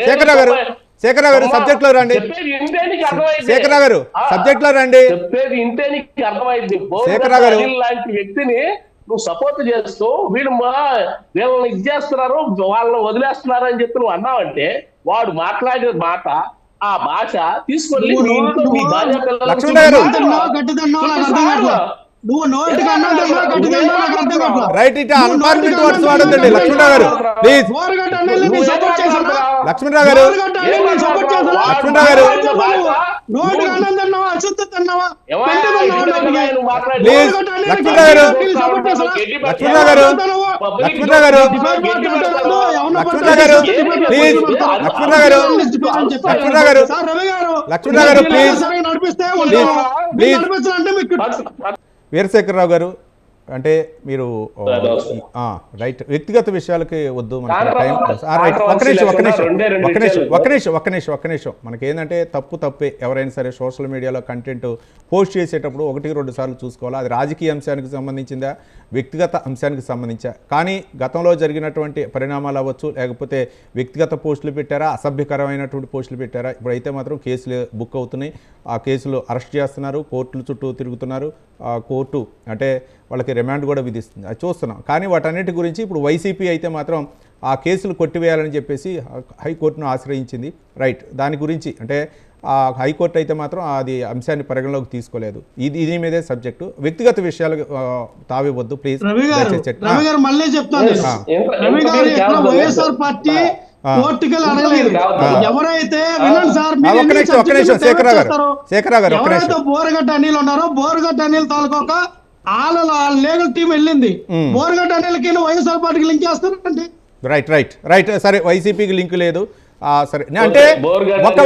శేఖరరావు గారు సబ్జెక్ట్ లో రండి. శేఖరరావు గారు సబ్జెక్ట్ లో రండి. చెప్పేది ఇంటే నీకు అర్థమైంది. శేఖరరావు గారు లాంటి వ్యక్తిని నువ్వు సపోర్ట్ చేస్తూ వీళ్ళని ఇది చేస్తున్నారు, వాళ్ళని వదిలేస్తున్నారు అని చెప్పి నువ్వు అన్నావంటే వాడు మాట్లాడే మాట, ఆ భాష తీసుకొని రైట్ ఇట్ అన్పార్లమెంట్ వర్డ్స్ వాడొద్దండి లక్ష్మణరావు గారు ప్లీజ్. లక్ష్మణరావు గారు ప్లీజ్. వీరశేఖరరావు గారు అంటే మీరు రైట్ వ్యక్తిగత విషయాలకి వద్దు మనకి టైం. రైట్ ఒక్క నిమిషం మనకి ఏంటంటే తప్పే. ఎవరైనా సరే సోషల్ మీడియాలో కంటెంట్ పోస్ట్ చేసేటప్పుడు 1-2 సార్లు చూసుకోవాలి. అది రాజకీయ అంశానికి సంబంధించిందా, వ్యక్తిగత అంశానికి సంబంధించా. కానీ గతంలో జరిగినటువంటి పరిణామాలు అవ్వచ్చు, లేకపోతే వ్యక్తిగత పోస్టులు పెట్టారా, అసభ్యకరమైనటువంటి పోస్టులు పెట్టారా, ఇప్పుడైతే మాత్రం కేసులు బుక్ అవుతున్నాయి. ఆ కేసులు అరెస్ట్ చేస్తున్నారు, కోర్టుల చుట్టూ తిరుగుతున్నారు. కోర్టు అంటే వాళ్ళకి రిమాండ్ కూడా విధిస్తుంది, అది చూస్తున్నాం. కానీ వాటన్నిటి గురించి ఇప్పుడు వైసీపీ అయితే మాత్రం ఆ కేసులు కొట్టివేయాలని చెప్పేసి హైకోర్టును ఆశ్రయించింది. రైట్, దాని గురించి అంటే ఆ హైకోర్టు అయితే మాత్రం అది అంశాన్ని పరిగణలోకి తీసుకోలేదు. ఇది మీదే సబ్జెక్టు. వ్యక్తిగత విషయాలు తావివద్దు ప్లీజ్. రవి గారు మళ్ళీ చెప్తాను, రవి గారు ఎక్కడ వైఎస్ఆర్ పార్టీ కోర్టుకెళ్ళి అడగలేదు. ఎవరైతే వినండి సార్, ఎవరైతే బోరగడ్డ అనిల్ ఉన్నారో బోరగడ్డ అనిల్ తాలూకొక వాళ్ళ లీగల్ టీం వెళ్ళింది. బోరగడ్డ అనిల్కి వైఎస్ఆర్ పార్టీకి లింక్ చేస్తారండి. రైట్ సరే, వైసీపీకి లింక్ లేదు సరే. అంటే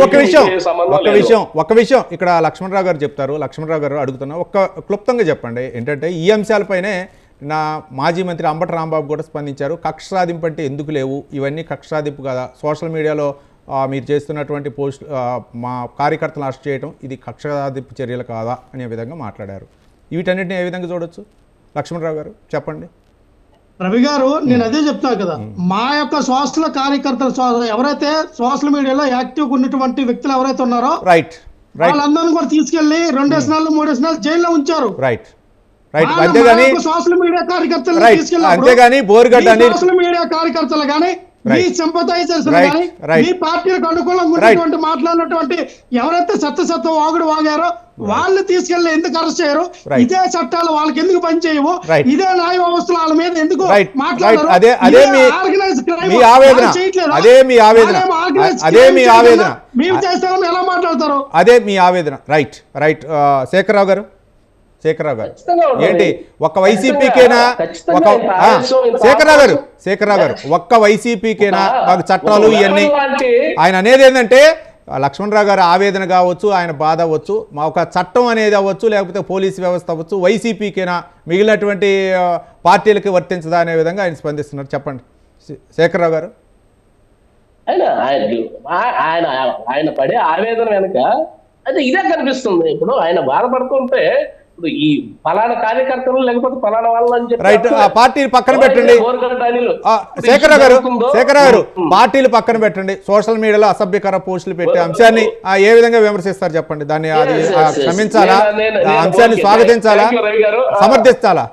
ఒక్క విషయం ఇక్కడ లక్ష్మణరావు గారు చెప్తారు. లక్ష్మణరావు గారు అడుగుతున్నా, క్లుప్తంగా చెప్పండి ఏంటంటే ఈ అంశాలపైనే నా మాజీ మంత్రి అంబటి రాంబాబు కూడా స్పందించారు. కక్ష సాధింపు అంటే ఎందుకు లేవు, ఇవన్నీ కక్ష సాధింపు కదా, సోషల్ మీడియాలో మీరు చేస్తున్నటువంటి పోస్ట్ మా కార్యకర్తలను అరెస్ట్ చేయడం ఇది కక్ష సాధింపు చర్యలు కాదా అనే విధంగా మాట్లాడారు. వీటన్నిటిని ఏ విధంగా చూడొచ్చు లక్ష్మణరావు గారు చెప్పండి. రవి గారు నేను అదే చెప్తాను కదా, మా యొక్క సోషల్ కార్యకర్తలు ఎవరైతే సోషల్ మీడియాలో యాక్టివ్ ఉన్నటువంటి వ్యక్తులు ఎవరైతే ఉన్నారో వాళ్ళందరినీ కూడా తీసుకెళ్లి 2 నెలలు 3 నెలలు జైల్లో ఉంచారు. అంతేగాని సోషల్ మీడియా కార్యకర్తలు అంతేగాని సోషల్ మీడియా కార్యకర్తలు కానీ మీ సింపథైజర్స్ కానీ మీ పార్టీలకు అనుకూలంగా ఉన్నటువంటి మాట్లాడినటువంటి ఎవరైతే సత్య వాగుడు వాగారో వాళ్ళు తీసుకెళ్లి ఎందుకు అరెస్ట్ చేయరు? ఇదే చట్టాలు వాళ్ళకి ఎందుకు పనిచేయవు? ఇదే న్యాయ వ్యవస్థలు వాళ్ళ మీద ఎందుకు మాట్లాడారు? మేము చేస్తామని ఎలా మాట్లాడతారు? అదే మీ ఆవేదన. రైట్ శేఖరరావు గారు ఏంటి ఒక్క వైసీపీకేనా? శేఖరరావు గారు ఒక్క వైసీపీకేనా మాకు చట్టాలు ఇవన్నీ? ఆయన అనేది ఏంటంటే లక్ష్మణరావు గారు ఆవేదన కావచ్చు, ఆయన బాధ అవ్వచ్చు, మా ఒక చట్టం అనేది అవ్వచ్చు, లేకపోతే పోలీసు వ్యవస్థ అవ్వచ్చు, వైసీపీకేనా మిగిలినటువంటి పార్టీలకి వర్తించదా అనే విధంగా ఆయన స్పందిస్తున్నారు. చెప్పండి శేఖరరావు గారు. ఆయన పడే ఆవేదన వెనుక అయితే ఇదే కనిపిస్తుంది. ఇప్పుడు ఆయన బాధపడుతుంటే ఇప్పుడు ఈ ఫలానా కార్యకర్తలు లేకపోతే ఫలానా వాళ్ళని చెప్పి పార్టీలు పక్కన పెట్టండి. శేఖరరావు గారు పార్టీలు పక్కన పెట్టండి. సోషల్ మీడియాలో అసభ్యకర పోస్టులు పెట్టే అంశాన్ని ఏ విధంగా విమర్శిస్తారు చెప్పండి. దాన్ని అది క్షమించాలా, అంశాన్ని స్వాగతించాలా, సమర్థించాలా?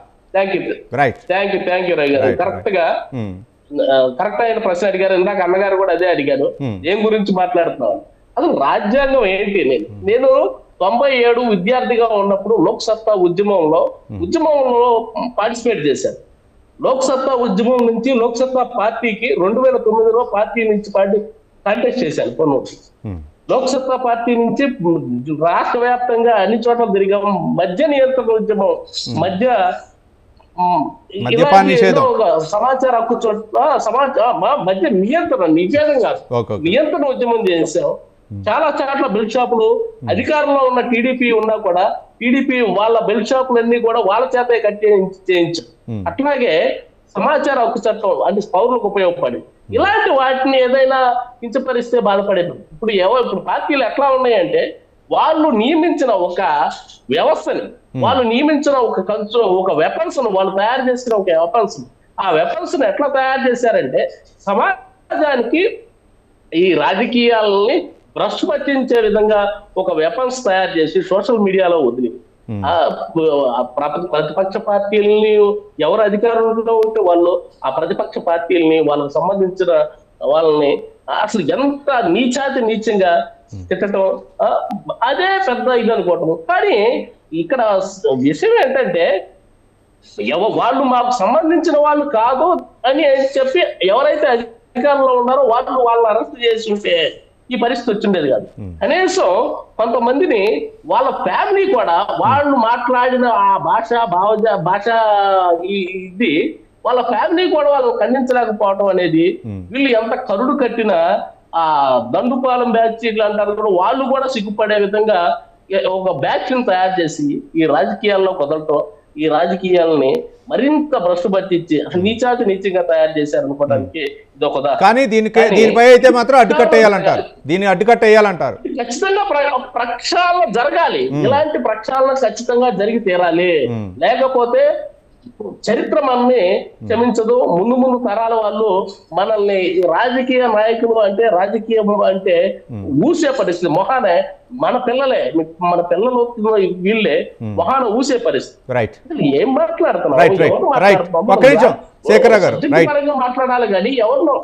కరెక్ట్ అయిన ప్రశ్న అడిగారు. ఇందాక అన్నగారు కూడా అదే అడిగారు, ఏం గురించి మాట్లాడుతున్నావు అసలు రాజ్యాంగం ఏంటి? నేను 97 విద్యార్థిగా ఉన్నప్పుడు లోక్ సత్తా ఉద్యమంలో పార్టిసిపేట్ చేశాను. లోక్ సత్తా ఉద్యమం నుంచి లోక్ సత్తా పార్టీకి 2009లో పార్టీ నుంచి కాంటెస్ట్ చేశాను. లోక్ సత్తా పార్టీ నుంచి రాష్ట్ర వ్యాప్తంగా అన్ని చోట్ల తిరిగాం. మద్య నియంత్రణ ఉద్యమం, సమాచార హక్కు చోట్ల మద్య నిషేధం కాదు, నియంత్రణ ఉద్యమం చేశాం. చాలా చోట్ల బెల్ట్ షాపులు అధికారంలో ఉన్న టీడీపీ ఉన్నా కూడా టీడీపీ వాళ్ళ బెల్ట్ షాపులన్నీ కూడా వాళ్ళ చేత చేయించాం. అట్లాగే సమాచార హక్కు చట్టం అంటే పౌరులకు ఉపయోగపడి ఇలాంటి వాటిని ఏదైనా కించపరిస్తే బాధపడేది. ఇప్పుడు పార్టీలు ఎట్లా ఉన్నాయంటే వాళ్ళు నియమించిన ఒక వ్యవస్థని, వాళ్ళు నియమించిన ఒక వెపన్స్ ను, వాళ్ళు తయారు చేసిన ఒక వెపన్స్, ఆ వెపన్స్ ను ఎట్లా తయారు చేశారంటే సమాజానికి ఈ రాజకీయాలని భ్రష్టు పట్టించే విధంగా ఒక వెపన్స్ తయారు చేసి సోషల్ మీడియాలో వదిలి ప్రతిపక్ష పార్టీలని ఎవరు అధికారంలో ఉంటే వాళ్ళు ఆ ప్రతిపక్ష పార్టీలని వాళ్ళకి సంబంధించిన వాళ్ళని అసలు ఎంత నీచంగా తిట్టడం, అదే పెద్ద ఇది అనుకోవటం. కానీ ఇక్కడ విషయం ఏంటంటే వాళ్ళు మాకు సంబంధించిన వాళ్ళు కాదు అని చెప్పి ఎవరైతే అధికారంలో ఉన్నారో వాళ్ళని అరెస్ట్ చేసి ఉంటే ఈ పరిస్థితి వచ్చిండేది కాదు. కనీసం కొంతమందిని వాళ్ళ ఫ్యామిలీ కూడా వాళ్ళు మాట్లాడిన ఆ భాష ఇది వాళ్ళ ఫ్యామిలీ కూడా వాళ్ళు ఖండించలేకపోవడం అనేది, వీళ్ళు ఎంత కరుడు కట్టిన ఆ దండుపాలెం బ్యాచ్ ఇట్లా అంటారు కూడా వాళ్ళు కూడా సిగ్గుపడే విధంగా ఒక బ్యాచ్ ని తయారు చేసి ఈ రాజకీయాల్లో కుదరటం, ఈ రాజకీయాలని మరింత భ్రష్టు పట్టించి నీచంగా తయారు చేశారు అనుకోవడానికి ఇది ఒక. కానీ దీనిపై అయితే మాత్రం అడ్డుకట్టేయాలంటారు, దీన్ని అడ్డుకట్టేయాలంటారు. ఖచ్చితంగా ప్రక్షాళన జరగాలి, ఇలాంటి ప్రక్షాళన ఖచ్చితంగా జరిగి తీరాలి. లేకపోతే చరిత్ర మనల్ని క్షమించదు. ముందు తరాల వాళ్ళు మనల్ని రాజకీయ నాయకులు అంటే రాజకీయం అంటే ఊసే పరిస్థితి మొహానే మన పిల్లలు వీళ్ళే మొహాన ఊసే పరిస్థితి. రైట్, ఏం మాట్లాడుతున్నాం మాట్లాడాలి కానీ ఎవరినో.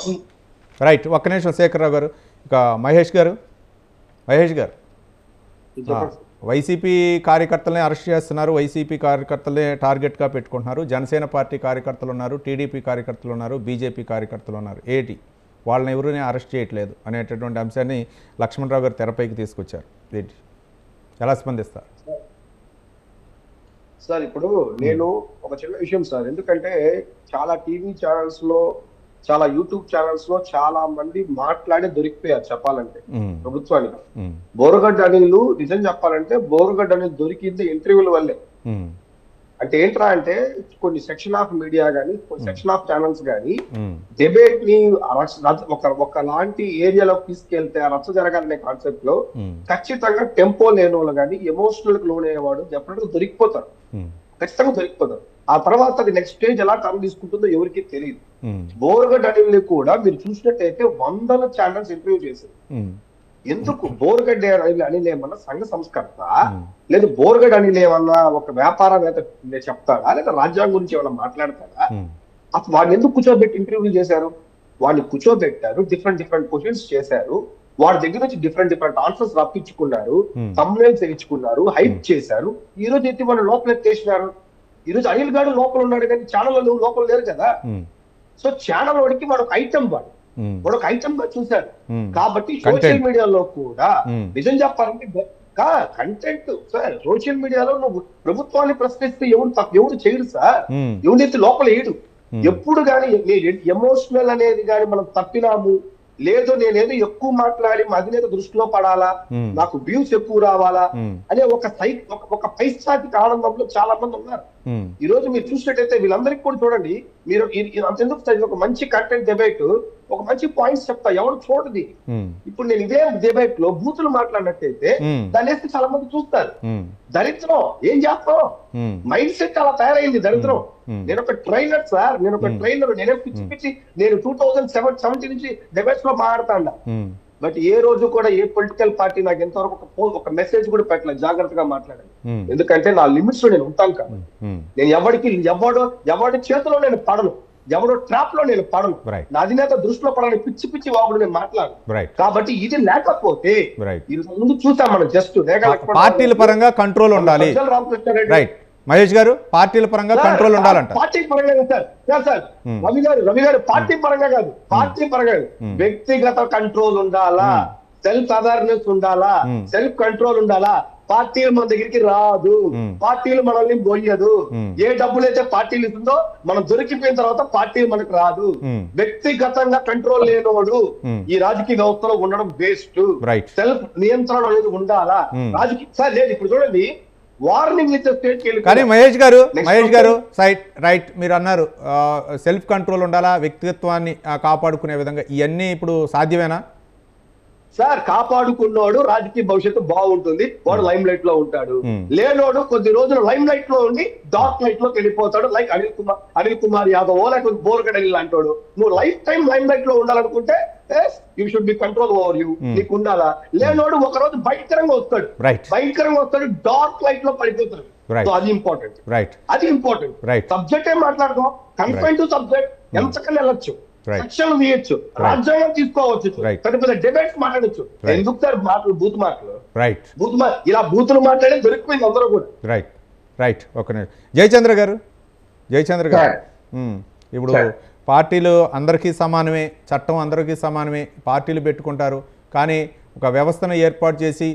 రైట్, ఒక్క నిమిషం శేఖర్రావు గారు. ఇక మహేష్ గారు వైసీపీ కార్యకర్తలనే అరెస్ట్ చేస్తున్నారు, వైసీపీ కార్యకర్తలనే టార్గెట్గా పెట్టుకుంటున్నారు. జనసేన పార్టీ కార్యకర్తలు ఉన్నారు, టీడీపీ కార్యకర్తలు ఉన్నారు, బీజేపీ కార్యకర్తలు ఉన్నారు. వాళ్ళని ఎవరిని అరెస్ట్ చేయట్లేదు అనేటటువంటి అంశాన్ని లక్ష్మణరావు గారు తెరపైకి తీసుకొచ్చారు. ఏంటి, ఎలా స్పందిస్తారు సార్? ఇప్పుడు నేను ఒక చిన్న విషయం సార్, ఎందుకంటే చాలా టీవీ ఛానల్స్ లో, చాలా యూట్యూబ్ ఛానల్స్ లో చాలా మంది మాట్లాడి దొరికిపోయారు చెప్పాలంటే ప్రభుత్వానికి. బోరుగడ్డ అనిలు నిజం చెప్పాలంటే బోరుగడ్డ అనిల్ దొరికింది ఇంటర్వ్యూల వల్లే. అంటే ఏంట్రా అంటే కొన్ని సెక్షన్ ఆఫ్ మీడియా గానీ, కొన్ని సెక్షన్ ఆఫ్ ఛానల్స్ గానీ డిబేట్ ని ఒకలాంటి ఏరియాలోకి తీసుకెళ్తే ఆ రచ్చ జరగాలనే కాన్సెప్ట్ లో ఖచ్చితంగా టెంపో లేని వాళ్ళు కానీ, ఎమోషనల్ కి లోన్ అయ్యేవాడు డెఫినెట్ గా దొరికిపోతారు, ఖచ్చితంగా దొరికిపోతారు. ఆ తర్వాత అది నెక్స్ట్ స్టేజ్ ఎలా టర్న్ తీసుకుంటుందో ఎవరికి తెలియదు. బోరుగడ్డ అనిల్ని కూడా మీరు చూసినట్టయితే వందల ఛానల్స్ ఇంటర్వ్యూ చేశారు. ఎందుకు? బోరుగడ్డ అనిల్ ఏమన్నా సంఘ సంస్కర్త, లేదు బోరుగడ్డ అనిల్ ఏమన్నా ఒక వ్యాపారవేత్త చెప్తాడా, లేదా రాజ్యాంగం గురించి ఏమన్నా మాట్లాడతాడా? అసలు వాడిని ఎందుకు కూర్చోబెట్టి ఇంటర్వ్యూ చేశారు? వాడిని కూర్చోబెట్టారు, డిఫరెంట్ క్వశ్చన్స్ చేశారు, వాడి దగ్గర నుంచి డిఫరెంట్ ఆన్సర్స్ రప్పించుకున్నారు, థంబ్నెయిల్స్ వేయించుకున్నారు, హైప్ చేశారు. ఈ రోజు అయితే వాళ్ళు లోపల ఎత్తేసినారు. ఈ రోజు అనిల్ గారు లోపల ఉన్నాడు కానీ ఛానల్ లోపల లేరు కదా. సో ఛానల్ వాడికి వాడు ఒక ఐటమ్, వాడు ఒక ఐటమ్ గా చూశారు. కాబట్టి సోషల్ మీడియాలో కూడా నిజం చెప్పాలంటే కంటెంట్ సార్, సోషల్ మీడియాలో నువ్వు ప్రభుత్వాన్ని ప్రశ్నిస్తే ఎవరు చేయడు సార్, ఎవరైతే లోపల వేయడు. ఎప్పుడు కానీ ఎమోషనల్ అనేది కానీ మనం తప్పినాము, లేదు నేనేదో ఎక్కువ మాట్లాడి మా అధినేత దృష్టిలో పడాలా, నాకు వ్యూస్ ఎక్కువ రావాలా అనే ఒక పైశాచిక ఆనందంలో చాలా మంది ఉన్నారు. ఈ రోజు మీరు చూసినట్టయితే వీళ్ళందరికీ కూడా చూడండి, మీరు అంతెందుకు ఒక మంచి కంటెంట్ డిబేట్, ఒక మంచి పాయింట్స్ చెప్తా, ఎవరు చూడది. ఇప్పుడు నేను ఇదే డిబేట్ లో బూతులు మాట్లాడినట్టయితే దాన్ని వేస్తే చాలా మంది చూస్తారు. దరిద్రం ఏం చేస్తాం, మైండ్ సెట్ అలా తయారైంది దరిద్రం. నేను ఒక ట్రైనర్ సార్, నేనే పిచ్చి నేను 2017 నుంచి డిబేట్స్ లో మాట్లాడతాను. బట్ ఏ రోజు కూడా ఏ పొలిటికల్ పార్టీ నాకు ఎంతవరకు ఒక మెసేజ్ కూడా పెట్టలేదు, జాగ్రత్తగా మాట్లాడాలి. ఎందుకంటే నా లిమిట్స్ లో నేను ఉంటాను కాబట్టి. నేను ఎవడి చేతిలో నేను పడను, ఎవడో ట్రాప్ లో నేను పడను, నా అధినేత దృష్టిలో పడని పిచ్చి వాగుడు నేను మాట్లాడు. కాబట్టి ఇది లేకపోతే ముందు చూసాం మనం, జస్ట్ పార్టీల పరంగా కంట్రోల్ ఉండాలి. రైట్ మహేష్ గారు, పార్టీల పరంగా కంట్రోల్ ఉండాలంట. పార్టీ పరంగా సార్ రవి గారు పార్టీ పరంగా కాదు, వ్యక్తిగత కంట్రోల్ ఉండాలా, సెల్ఫ్ అవేర్నెస్ ఉండాలా, సెల్ఫ్ కంట్రోల్ ఉండాలా. పార్టీలు మన దగ్గరికి రాదు, పార్టీలు మనల్ని పోయదు. ఏ డబ్బులైతే పార్టీలు ఇస్తుందో మనం దొరికిపోయిన తర్వాత పార్టీలు మనకు రాదు. వ్యక్తిగతంగా కంట్రోల్ లేనివాడు ఈ రాజకీయ వ్యవస్థలో ఉండడం వేస్ట్. సెల్ఫ్ నియంత్రణ అనేది ఉండాలా రాజకీయ. సార్ లేదు, ఇప్పుడు చూడండి, వార్నింగ్ ఇచ్చే స్టేట్కి కానీ మహేష్ గారు రైట్ మీరు అన్నారు సెల్ఫ్ కంట్రోల్ ఉండాలా, వ్యక్తిత్వాన్ని కాపాడుకునే విధంగా, ఇవన్నీ ఇప్పుడు సాధ్యమేనా? సార్ కాపాడుకున్నోడు రాజకీయ భవిష్యత్తు బాగుంటుంది, వాడు లైమ్ లైట్ లో ఉంటాడు. లేనోడు కొద్ది రోజులు లైమ్ లైట్ లో ఉండి డార్క్ లైట్ లోకి వెళ్ళిపోతాడు. లైక్ అనిల్ కుమార్ యాదవ్ లేకపోతే బోర్గడెల్ అంటాడు. నువ్వు లైఫ్ టైం లైమ్ లైట్ లో ఉండాలనుకుంటే you should be control over you, నీకు ఉండాలా. లేనోడు ఒక రోజు భయంకరంగా వస్తాడు, డార్క్ లైట్ లో పడిపోతాడు. సో అది ఇంపార్టెంట్, అది ఇంపార్టెంట్. సబ్జెక్ట్ ఏం మాట్లాడదాం, కన్ఫైన్ టు సబ్జెక్ట్, ఎంతకన్నా వెళ్ళొచ్చు, సెక్షన్లు తీయచ్చు, రాజ్యాంగం తీసుకోవచ్చు, పెద్ద పెద్ద డిబేట్స్ మాట్లాడచ్చు. ఎందుకు సార్ మాటలు, బూత్ మాటలు, ఇలా బూతులు మాట్లాడే దొరికిపోయింది అందరూ కూడా. రైట్ ఒక జయచంద్ర గారు ఇప్పుడు పార్టీలు అందరికీ సమానమే, చట్టం అందరికీ సమానమే, పార్టీలు పెట్టుకుంటారు. కానీ ఒక వ్యవస్థను ఏర్పాటు చేసి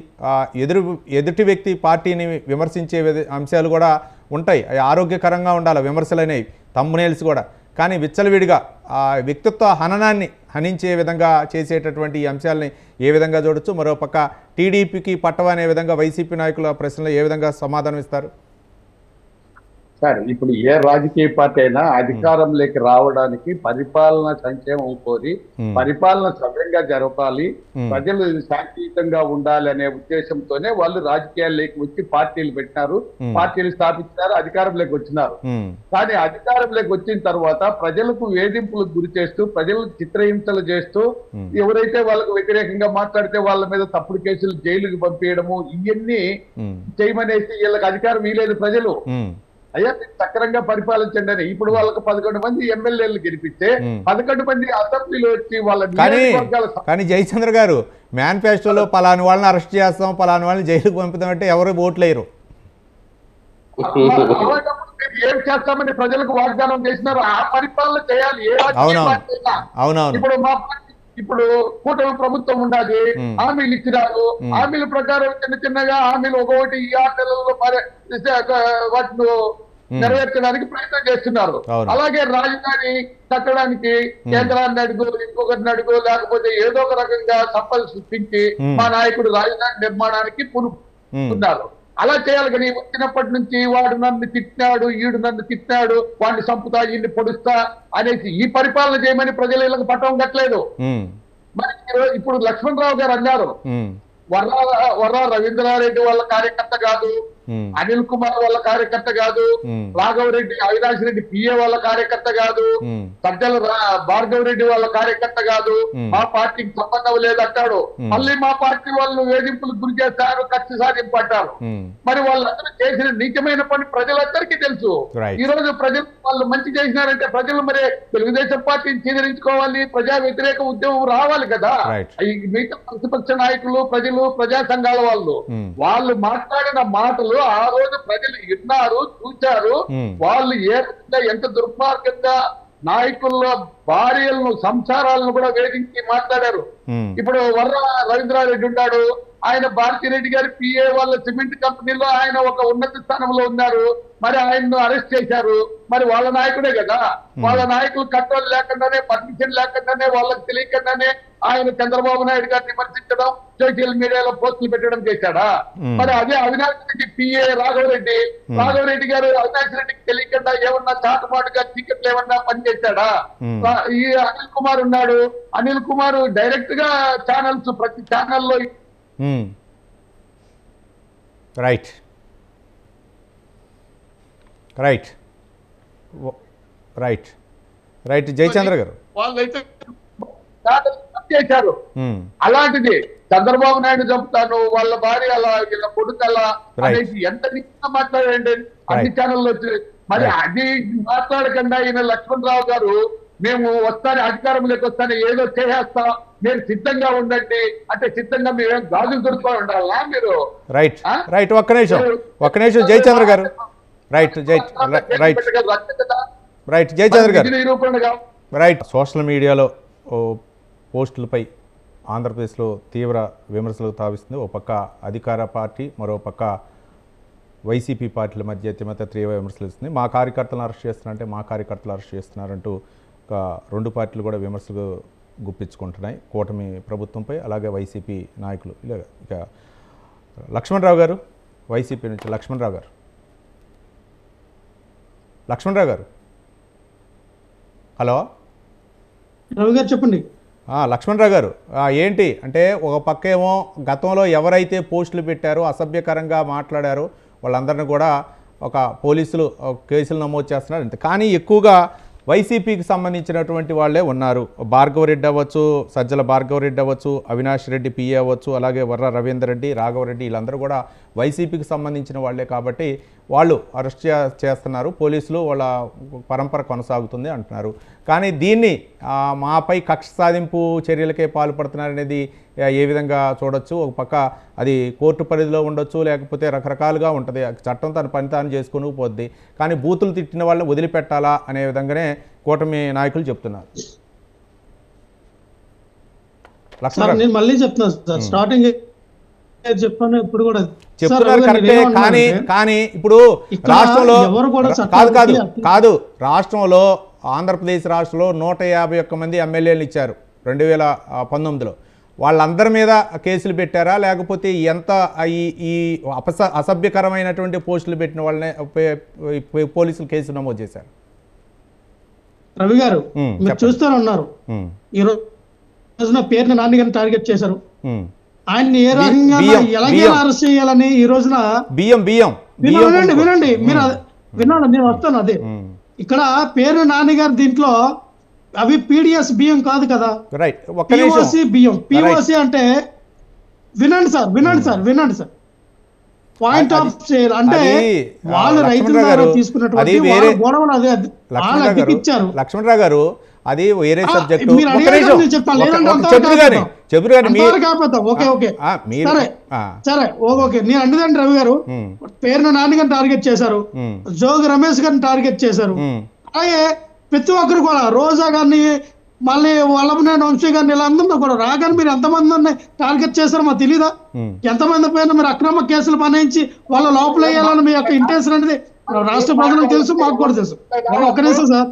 ఎదుటి వ్యక్తి పార్టీని విమర్శించే అంశాలు కూడా ఉంటాయి. అవి ఆరోగ్యకరంగా ఉండాలి విమర్శలు అనేవి, థంబ్నెయిల్స్ కూడా. కానీ విచ్చలవిడిగా ఆ వ్యక్తిత్వ హననాన్ని హనించే విధంగా చేసేటటువంటి ఈ అంశాలని ఏ విధంగా చూడొచ్చు? మరోపక్క టీడీపీకి పట్టవ అనే విధంగా వైసీపీ నాయకుల ప్రశ్నలు ఏ విధంగా సమాధానం ఇస్తారు? సార్ ఇప్పుడు ఏ రాజకీయ పార్టీ అయినా అధికారంలోకి రావడానికి పరిపాలన సంక్షేమం కోరి పరిపాలన సవ్యంగా జరపాలి, ప్రజలు శాంతియుతంగా ఉండాలి అనే ఉద్దేశంతోనే వాళ్ళు రాజకీయాల్లోకి వచ్చి పార్టీలు పెట్టినారు, పార్టీలు స్థాపించారు, అధికారంలోకి వచ్చినారు. కానీ అధికారంలోకి వచ్చిన తర్వాత ప్రజలకు వేధింపులకు గురి చేస్తూ, ప్రజలకు చిత్రహింసలు చేస్తూ, ఎవరైతే వాళ్ళకు వ్యతిరేకంగా మాట్లాడితే వాళ్ళ మీద తప్పుడు కేసులు జైలుకి పంపించడము, ఇవన్నీ చేయమనేసి వీళ్ళకి అధికారం ఇవ్వలేదు ప్రజలు. అయ్యా సక్రంగా పరిపాలించండి అని. ఇప్పుడు వాళ్ళకి 11 మంది ఎమ్మెల్యేలు గెలిపిస్తే 11 మంది అసెంబ్లీలో వచ్చి వాళ్ళ కానీ జయచంద్ర గారు మేనిఫెస్టోలో పలాని వాళ్ళని అరెస్ట్ చేస్తాం, పలాని వాళ్ళని జైలుకు పంపుతాం అంటే ఎవరు ఓట్లు వేయరు. ఏం చేస్తామని ప్రజలకు వాగ్దానం చేసినారు, ఆ పరిపాలన చేయాలి. ఇప్పుడు కూటమి ప్రభుత్వం ఉన్నది, హామీలు ఇచ్చినారు, హామీల ప్రకారం చిన్నగా హామీలు ఒక్కొక్కటి ఈ 6 నెలల్లో వాటిని నెరవేర్చడానికి ప్రయత్నం చేస్తున్నారు. అలాగే రాజధాని కట్టడానికి కేంద్రాన్ని అడుగు, ఇంకొకరిని అడుగు, లేకపోతే ఏదో ఒక రకంగా సంపద సృష్టించి మా నాయకుడు రాజధాని నిర్మాణానికి పూనుకున్నారు. అలా చేయాలి. కానీ వచ్చినప్పటి నుంచి వాడు నన్ను తిట్టినాడు, ఈడు నన్ను తిట్టినాడు, వాడిని చంపుతా, ఈయన్ని పొడుస్తా అనేసి ఈ పరిపాలన చేయమని ప్రజలు ఇళ్ళకి పట్టం కట్టలేదు. మరి ఇప్పుడు లక్ష్మణరావు గారు అన్నారు, వర్రా రవీంద్రారెడ్డి వాళ్ళ కార్యకర్త కాదు, అనిల్ కుమార్ వాళ్ళ కార్యకర్త కాదు, రాఘవరెడ్డి అవినాష్ రెడ్డి పిఏ వాళ్ళ కార్యకర్త కాదు, సజ్జల భార్గవ రెడ్డి వాళ్ళ కార్యకర్త కాదు, మా పార్టీకి సంబంధం లేదంటాడు. మళ్ళీ మా పార్టీ వాళ్ళు వేధింపులకు గురి చేస్తారు, కక్ష సాధింపు అంటారు. మరి వాళ్ళందరూ చేసిన నీచమైన పని ప్రజలందరికీ తెలుసు. ఈ రోజు ప్రజలు వాళ్ళు మంచి చేసినారంటే ప్రజలు మరి తెలుగుదేశం పార్టీని చీదరించుకోవాలి, ప్రజా వ్యతిరేక ఉద్యమం రావాలి కదా. మిగతా ప్రతిపక్ష నాయకులు, ప్రజలు, ప్రజా సంఘాల వాళ్ళు మాట్లాడిన మాటలు ఆ రోజు ప్రజలు విన్నారు, చూశారు. వాళ్ళు ఏ రకంగా ఎంత దుర్మార్గంగా నాయకుల భార్యలను, సంసారాలను కూడా వేధించి మాట్లాడారు. ఇప్పుడు వర్ర రవీంద్రారెడ్డి ఉన్నాడు, ఆయన భారతిరెడ్డి గారి పిఏ వాళ్ళ సిమెంట్ కంపెనీలో ఆయన ఒక ఉన్నత స్థానంలో ఉన్నారు. మరి ఆయన్ను అరెస్ట్ చేశారు. మరి వాళ్ళ నాయకుడే కదా. వాళ్ళ నాయకులు కంట్రోల్ లేకుండానే, పర్మిషన్ లేకుండానే, వాళ్ళకి తెలియకుండానే ఆయన చంద్రబాబు నాయుడు గారిని విమర్శించడం, సోషల్ మీడియాలో పోస్టులు పెట్టడం చేశాడా? మరి అదే అవినాష్ రెడ్డి పిఏ రాఘవరెడ్డి గారు అవినాష్ రెడ్డికి తెలియకుండా ఏమన్నా చాటుమాటుగా టికెట్లు ఏమన్నా పనిచేశాడా? ఈ అనిల్ కుమార్ ఉన్నాడు, అనిల్ కుమార్ డైరెక్ట్ గా ఛానల్స్, ప్రతి ఛానల్లో రైట్ జయచంద్ర గారు వాళ్ళైతే చేశారు. అలాంటిది చంద్రబాబు నాయుడు చంపుతాను, వాళ్ళ భార్య అలా, వీళ్ళ కొడుకు అలా అనేసి ఎంత నిజంగా మాట్లాడండి అన్ని ఛానల్లో వచ్చి. మరి అది మాట్లాడకుండా ఈయన లక్ష్మణరావు గారు మేము వస్తానే, అధికారంలోకి వస్తానే, ఏదో చేసేస్తాం, మీరు సిద్ధంగా ఉండండి అంటే సిద్ధంగా మేమేం గాజులు దొరుకుతూ ఉండాలా మీరు? రైట్ ఒక్క నిమిషం జయచంద్ర గారు. జయచంద్ర గారు సోషల్ మీడియాలో పోస్టులపై ఆంధ్రప్రదేశ్లో తీవ్ర విమర్శలకు తావిస్తుంది. ఓ పక్క అధికార పార్టీ, మరో పక్క వైసీపీ పార్టీల మధ్య అత్యంత తీవ్ర విమర్శలు ఇస్తుంది. మా కార్యకర్తలను అరెస్ట్ చేస్తున్నారంటే మా కార్యకర్తలు అరెస్ట్ చేస్తున్నారంటూ ఒక 2 పార్టీలు కూడా విమర్శలు గుప్పించుకుంటున్నాయి కూటమి ప్రభుత్వంపై, అలాగే వైసీపీ నాయకులు. ఇక లక్ష్మణరావు గారు వైసీపీ నుంచి లక్ష్మణరావు గారు. లక్ష్మణరావు గారు, హలో. రవి గారు చెప్పండి. లక్ష్మణరావు గారు, ఏంటి అంటే ఒక పక్క ఏమో గతంలో ఎవరైతే పోస్టులు పెట్టారో అసభ్యకరంగా మాట్లాడారో వాళ్ళందరినీ కూడా ఒక పోలీసులు కేసులు నమోదు చేస్తున్నారు. కానీ ఎక్కువగా వైసీపీకి సంబంధించినటువంటి వాళ్ళే ఉన్నారు. భార్గవరెడ్డి అవ్వచ్చు, సజ్జల భార్గవరెడ్డి అవ్వచ్చు, అవినాష్ రెడ్డి పిఏ అవ్వచ్చు, అలాగే వర్ర రవీందర్ రెడ్డి, రాఘవరెడ్డి, వీళ్ళందరూ కూడా వైసీపీకి సంబంధించిన వాళ్ళే కాబట్టి వాళ్ళు అరెస్ట్ చేస్తున్నారు. పోలీసులు వాళ్ళ పరంపర కొనసాగుతుంది అంటున్నారు. కానీ దీన్ని మాపై కక్ష సాధింపు చర్యలకే పాల్పడుతున్నారనేది ఏ విధంగా చూడొచ్చు? ఒక పక్క అది కోర్టు పరిధిలో ఉండొచ్చు, లేకపోతే రకరకాలుగా ఉంటుంది. చట్టం తన పని తాను చేసుకుని పోద్ది. కానీ బూతులు తిట్టిన వాళ్ళని వదిలిపెట్టాలా అనే విధంగానే కూటమి నాయకులు చెప్తున్నారు. నేను మళ్ళీ చెప్తున్నాను సార్, స్టార్టింగ్ చెప్పాను, ఇప్పుడు కూడా చెప్తున్నారు కరెక్టే. కానీ ఇప్పుడు రాష్ట్రంలో కాదు, రాష్ట్రంలో ఆంధ్రప్రదేశ్ రాష్ట్రంలో 151 మంది ఎమ్మెల్యేలు ఇచ్చారు 2019లో. వాళ్ళందరి మీద కేసులు పెట్టారా, లేకపోతే ఎంత ఈ అసభ్యకరమైనటువంటి పోస్టులు పెట్టిన వాళ్ళనే పోలీసులు కేసులు నమోదు చేశారు? రవి గారు మీరు చూస్తూనే ఉన్నారు, ఈ రోజున పేరుని నాని గారిని టార్గెట్ చేశారు. ఆయన్ని ఏ రకంగా ఎలాగైనా అరెస్ట్ చేయాలని ఈ రోజున వినండి మీరు వినండి, నేను వస్తాను. అదే ఇక్కడ పేరు నాని గారు దీంట్లో అవి పీడిఎస్ బియ్యం కాదు కదా, పిఓసి బియ్యం. పిఓసి అంటే వినండి సార్ పాయింట్ ఆఫ్ సేల్ అంటే వాళ్ళు రైతుల ద్వారా తీసుకున్నటువంటి గొడవలు అదే వాళ్ళకి ఇచ్చారు. లక్ష్మణరావు గారు, అది వేరే సబ్జెక్ట్. ఓకే నేను అంటుదండి రవి గారు, పేరును నాని గారిని టార్గెట్ చేశారు, జోగి రమేష్ గారిని టార్గెట్ చేశారు. అలాగే ప్రతి ఒక్కరు కూడా రోజా గారిని, మళ్ళీ వల్లభనేని వంశీ గారిని, ఇలా అందరినీ కూడా రాగానే మీరు ఎంతమంది టార్గెట్ చేశారో మాకు తెలీదా? ఎంతమంది పైన మీరు అక్రమ కేసులు బనాయించి వాళ్ళ లోపల వేయాలని మీ యొక్క ఇంటెన్షన్ అనేది రాష్ట్ర ప్రజలకు తెలుసు, మాకు కూడా తెలుసు. ఒక్క నిమిషం సార్,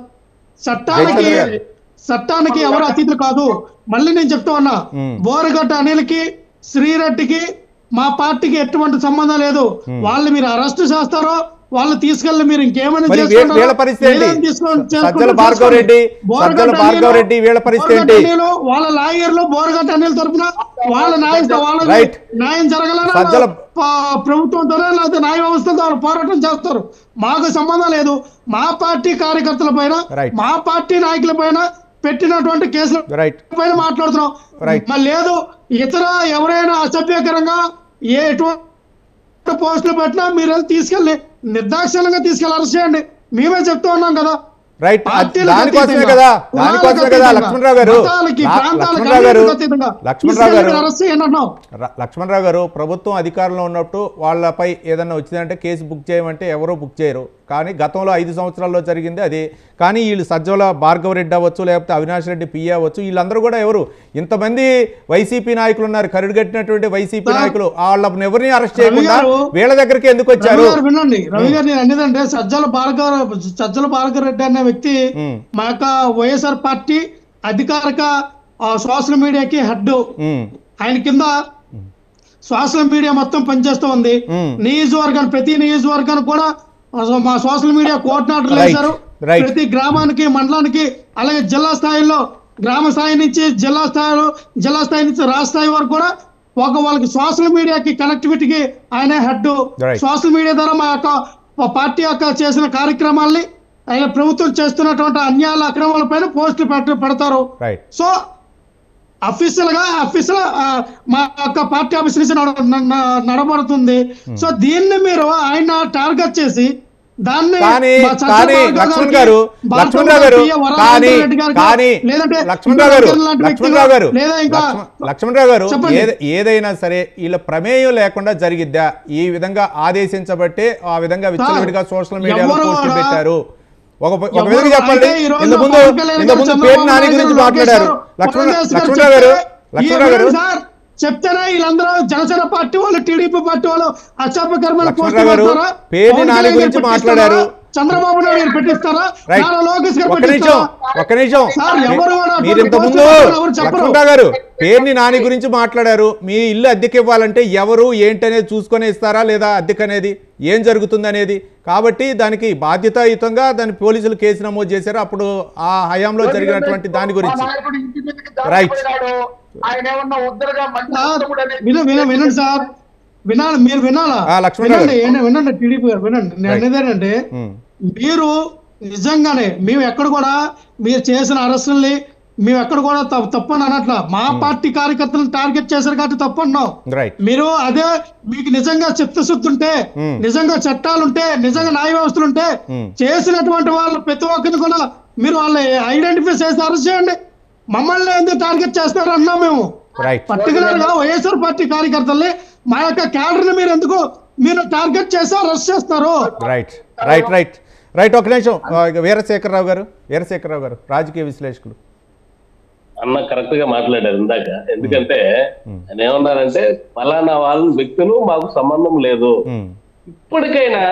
చట్టానికి ఎవరు అతిథులు కాదు. మళ్ళీ నేను చెప్తా ఉన్నా, బోరగడ్డ అనిల్కి, శ్రీరెడ్డికి మా పార్టీకి ఎటువంటి సంబంధం లేదు. వాళ్ళు మీరు అరెస్ట్ చేస్తారో వాళ్ళు తీసుకెళ్ళి మీరు ఇంకేమైనా వాళ్ళ లాయర్లు బోరగడ్డ అనిల్ తరఫున వాళ్ళ న్యాయం జరగాలని ప్రభుత్వంతోనే లేకపోతే న్యాయ వ్యవస్థతో వాళ్ళు పోరాటం చేస్తారు. మాకు సంబంధం లేదు. మా పార్టీ కార్యకర్తల పైన, మా పార్టీ నాయకుల పైన పెట్టినటువంటి కేసుల పైన మాట్లాడుతున్నాం. మరి లేదు, ఇతర ఎవరైనా అసభ్యకరంగా ఎటువంటి పోస్టులు పెట్టినా మీరు తీసుకెళ్ళి నిర్దాక్షిణ్యంగా తీసుకెళ్ళి అరెస్ట్ చేయండి. మేమే చెప్తూ ఉన్నాం కదా. దానికోసమే కదా లక్ష్మణరావు గారు ప్రభుత్వం అధికారంలో ఉన్నప్పుడు వాళ్ళపై ఏదన్నా వచ్చిందంటే కేసు బుక్ చేయమంటే ఎవరో బుక్ చేయరు. కానీ గతంలో 5 సంవత్సరాల్లో జరిగింది అది. కానీ వీళ్ళు సజ్జల భార్గవరెడ్డి అవ్వచ్చు, లేకపోతే అవినాష్ రెడ్డి పిఏ అవ్వచ్చు, వీళ్ళందరూ కూడా ఎవరు? ఇంతమంది వైసీపీ నాయకులు ఉన్నారు, కరుడు కట్టినటువంటి వైసీపీ నాయకులు. వాళ్ళని ఎవరిని అరెస్ట్ చేయకుండా వీళ్ళ దగ్గరికి ఎందుకు వచ్చారు? వినండి రవి గారు, నేను అనేదంటే సజ్జల భార్గవరెడ్డి అనే వ్యక్తి మా యొక్క వైఎస్ఆర్ పార్టీ అధికారిక సోషల్ మీడియాకి హెడ్. ఆయన కింద సోషల్ మీడియా మొత్తం పనిచేస్తూ ఉంది. నియోజకవర్గాన్ని, ప్రతి నియోజకవర్గానికి కూడా మా సోషల్ మీడియా కోఆర్డినేటర్లు వేశారు. ప్రతి గ్రామానికి, మండలానికి, అలాగే జిల్లా స్థాయిలో, గ్రామ స్థాయి నుంచి జిల్లా స్థాయి నుంచి రాష్ట్ర స్థాయి వరకు కూడా వాళ్ళకి సోషల్ మీడియాకి కనెక్టివిటీకి ఆయన హెడ్. సోషల్ మీడియా ద్వారా మా యొక్క పార్టీ యొక్క చేసిన కార్యక్రమాల్ని, ఆయన ప్రభుత్వం చేస్తున్నటువంటి అన్యాయాల అక్రమాల పైన పోస్టులు పెడతారు. సో అఫీషియల్ మా యొక్క పార్టీ ఆఫీస్ నుంచి నడబడుతుంది. సో దీన్ని మీరు ఆయన టార్గెట్ చేసి దాన్ని లక్ష్మణ్ గారు ఏదైనా సరే వీళ్ళ ప్రమేయం లేకుండా జరిగిద్దా? ఈ విధంగా ఆదేశించబట్టే ఆ విధంగా విచ్చలవిడిగా సోషల్ మీడియాలో పోస్టులు పెట్టారు. ఒక విధంగా చెప్పండి, ఇంతకుముందు పేరు నాని గురించి మాట్లాడారు లక్ష్మణరావు గారు. చెప్తారా వీళ్ళందరూ జనసేన పార్టీ వాళ్ళు, టీడీపీ పార్టీ వాళ్ళు అసభ్యకరమైన పేరు నాని గురించి మాట్లాడారు. చంద్రబాబు నాయుడు గారు పెట్టిస్తారా? రైట్. నారా లోకేష్ గారు ఒక్క నిమిషం పెట్టిస్తారా? ఒక్క నిమిషం సార్, ఎవరు కూడా మీరు అటువంటి ఇంత ముందు పోస్టులు ఎవరు చెప్పరు. లక్ష్మణరావు గారు పేర్ని నాని గురించి మాట్లాడారు. మీ ఇల్లు అద్దెకి ఇవ్వాలంటే ఎవరు ఏంటి అనేది చూసుకొని ఇస్తారా లేదా అద్దెకు అనేది ఏం జరుగుతుంది అనేది, కాబట్టి దానికి బాధ్యతాయుతంగా దాని పోలీసులు కేసు నమోదు చేశారు అప్పుడు ఆ హయాంలో జరిగినటువంటి దాని గురించి. మా నాయకుడు ఇంటి మీదకి దాడి రైట్. పోయినాడు. ఆయన ఏమన్నా ఉద్దరగా మంచి సార్, ఉత్తముడు అనేది- వినండి సార్, వినాలి, మీరు వినాలా? లక్ష్మణ్ గారు. వినండి టీడీపీ గారు వినండి. నేను రైట్. అనేది ఏంటంటే ఉమ్, మీరు నిజంగానే మేము ఎక్కడ కూడా మీరు చేసిన అరెస్టుల్ని మేము ఎక్కడ కూడా తప్పని అనట్లా. మా పార్టీ కార్యకర్తలను టార్గెట్ చేశారు కాబట్టి తప్పన్నాం. రైట్. మీరు అదే మీకు నిజంగా చిత్తశుద్ధి ఉంటే, నిజంగా చట్టాలుంటే, నిజంగా న్యాయ వ్యవస్థలు ఉంటే చేసినటువంటి వాళ్ళు ప్రతి ఒక్కరిని కూడా మీరు వాళ్ళని ఐడెంటిఫై చేసి అరెస్ట్ చేయండి. మమ్మల్ని ఎందుకు టార్గెట్ చేస్తారు అన్నాం మేము. రైట్. పర్టికులర్ గా వైఎస్ఆర్ పార్టీ కార్యకర్తల్ని మా యొక్క క్యాడర్ ని మీరు టార్గెట్ చేసి అరెస్ట్ చేస్తారు. రైట్ రైట్ రైట్ రైట్ ఒక నిమిషం వీరశేఖరరావు గారు రాజకీయ విశ్లేషకులు. అన్న కరెక్ట్ గా మాట్లాడారు ఇందాక. ఎందుకంటే ఆయన ఏమన్నారంటే ఫలానా వాళ్ళ వ్యక్తులు మాకు సంబంధం లేదు. ఇప్పటికైనా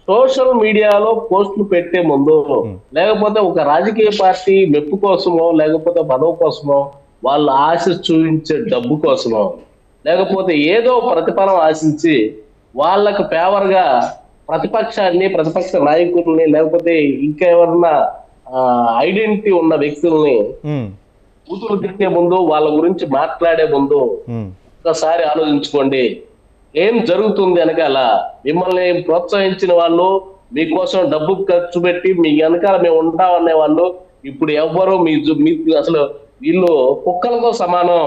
సోషల్ మీడియాలో పోస్టులు పెట్టే ముందు, లేకపోతే ఒక రాజకీయ పార్టీ మెప్పు కోసమో లేకపోతే పదవి కోసమో వాళ్ళు ఆశ చూపించే డబ్బు కోసమో లేకపోతే ఏదో ప్రతిఫలం ఆశించి వాళ్ళకు ఫేవర్ గా ప్రతిపక్ష నాయకుల్ని లేకపోతే ఇంకెవరన్నా ఐడెంటిటీ ఉన్న వ్యక్తుల్ని కూతురు తిట్టే ముందు వాళ్ళ గురించి మాట్లాడే ముందు ఒకసారి ఆలోచించుకోండి ఏం జరుగుతుంది వెనకాల. మిమ్మల్ని ప్రోత్సహించిన వాళ్ళు, మీకోసం డబ్బు ఖర్చు పెట్టి మీ వెనకాల మేము ఉంటామనే వాళ్ళు ఇప్పుడు ఎవ్వరూ మీకు అసలు వీళ్ళు కుక్కలతో సమానం,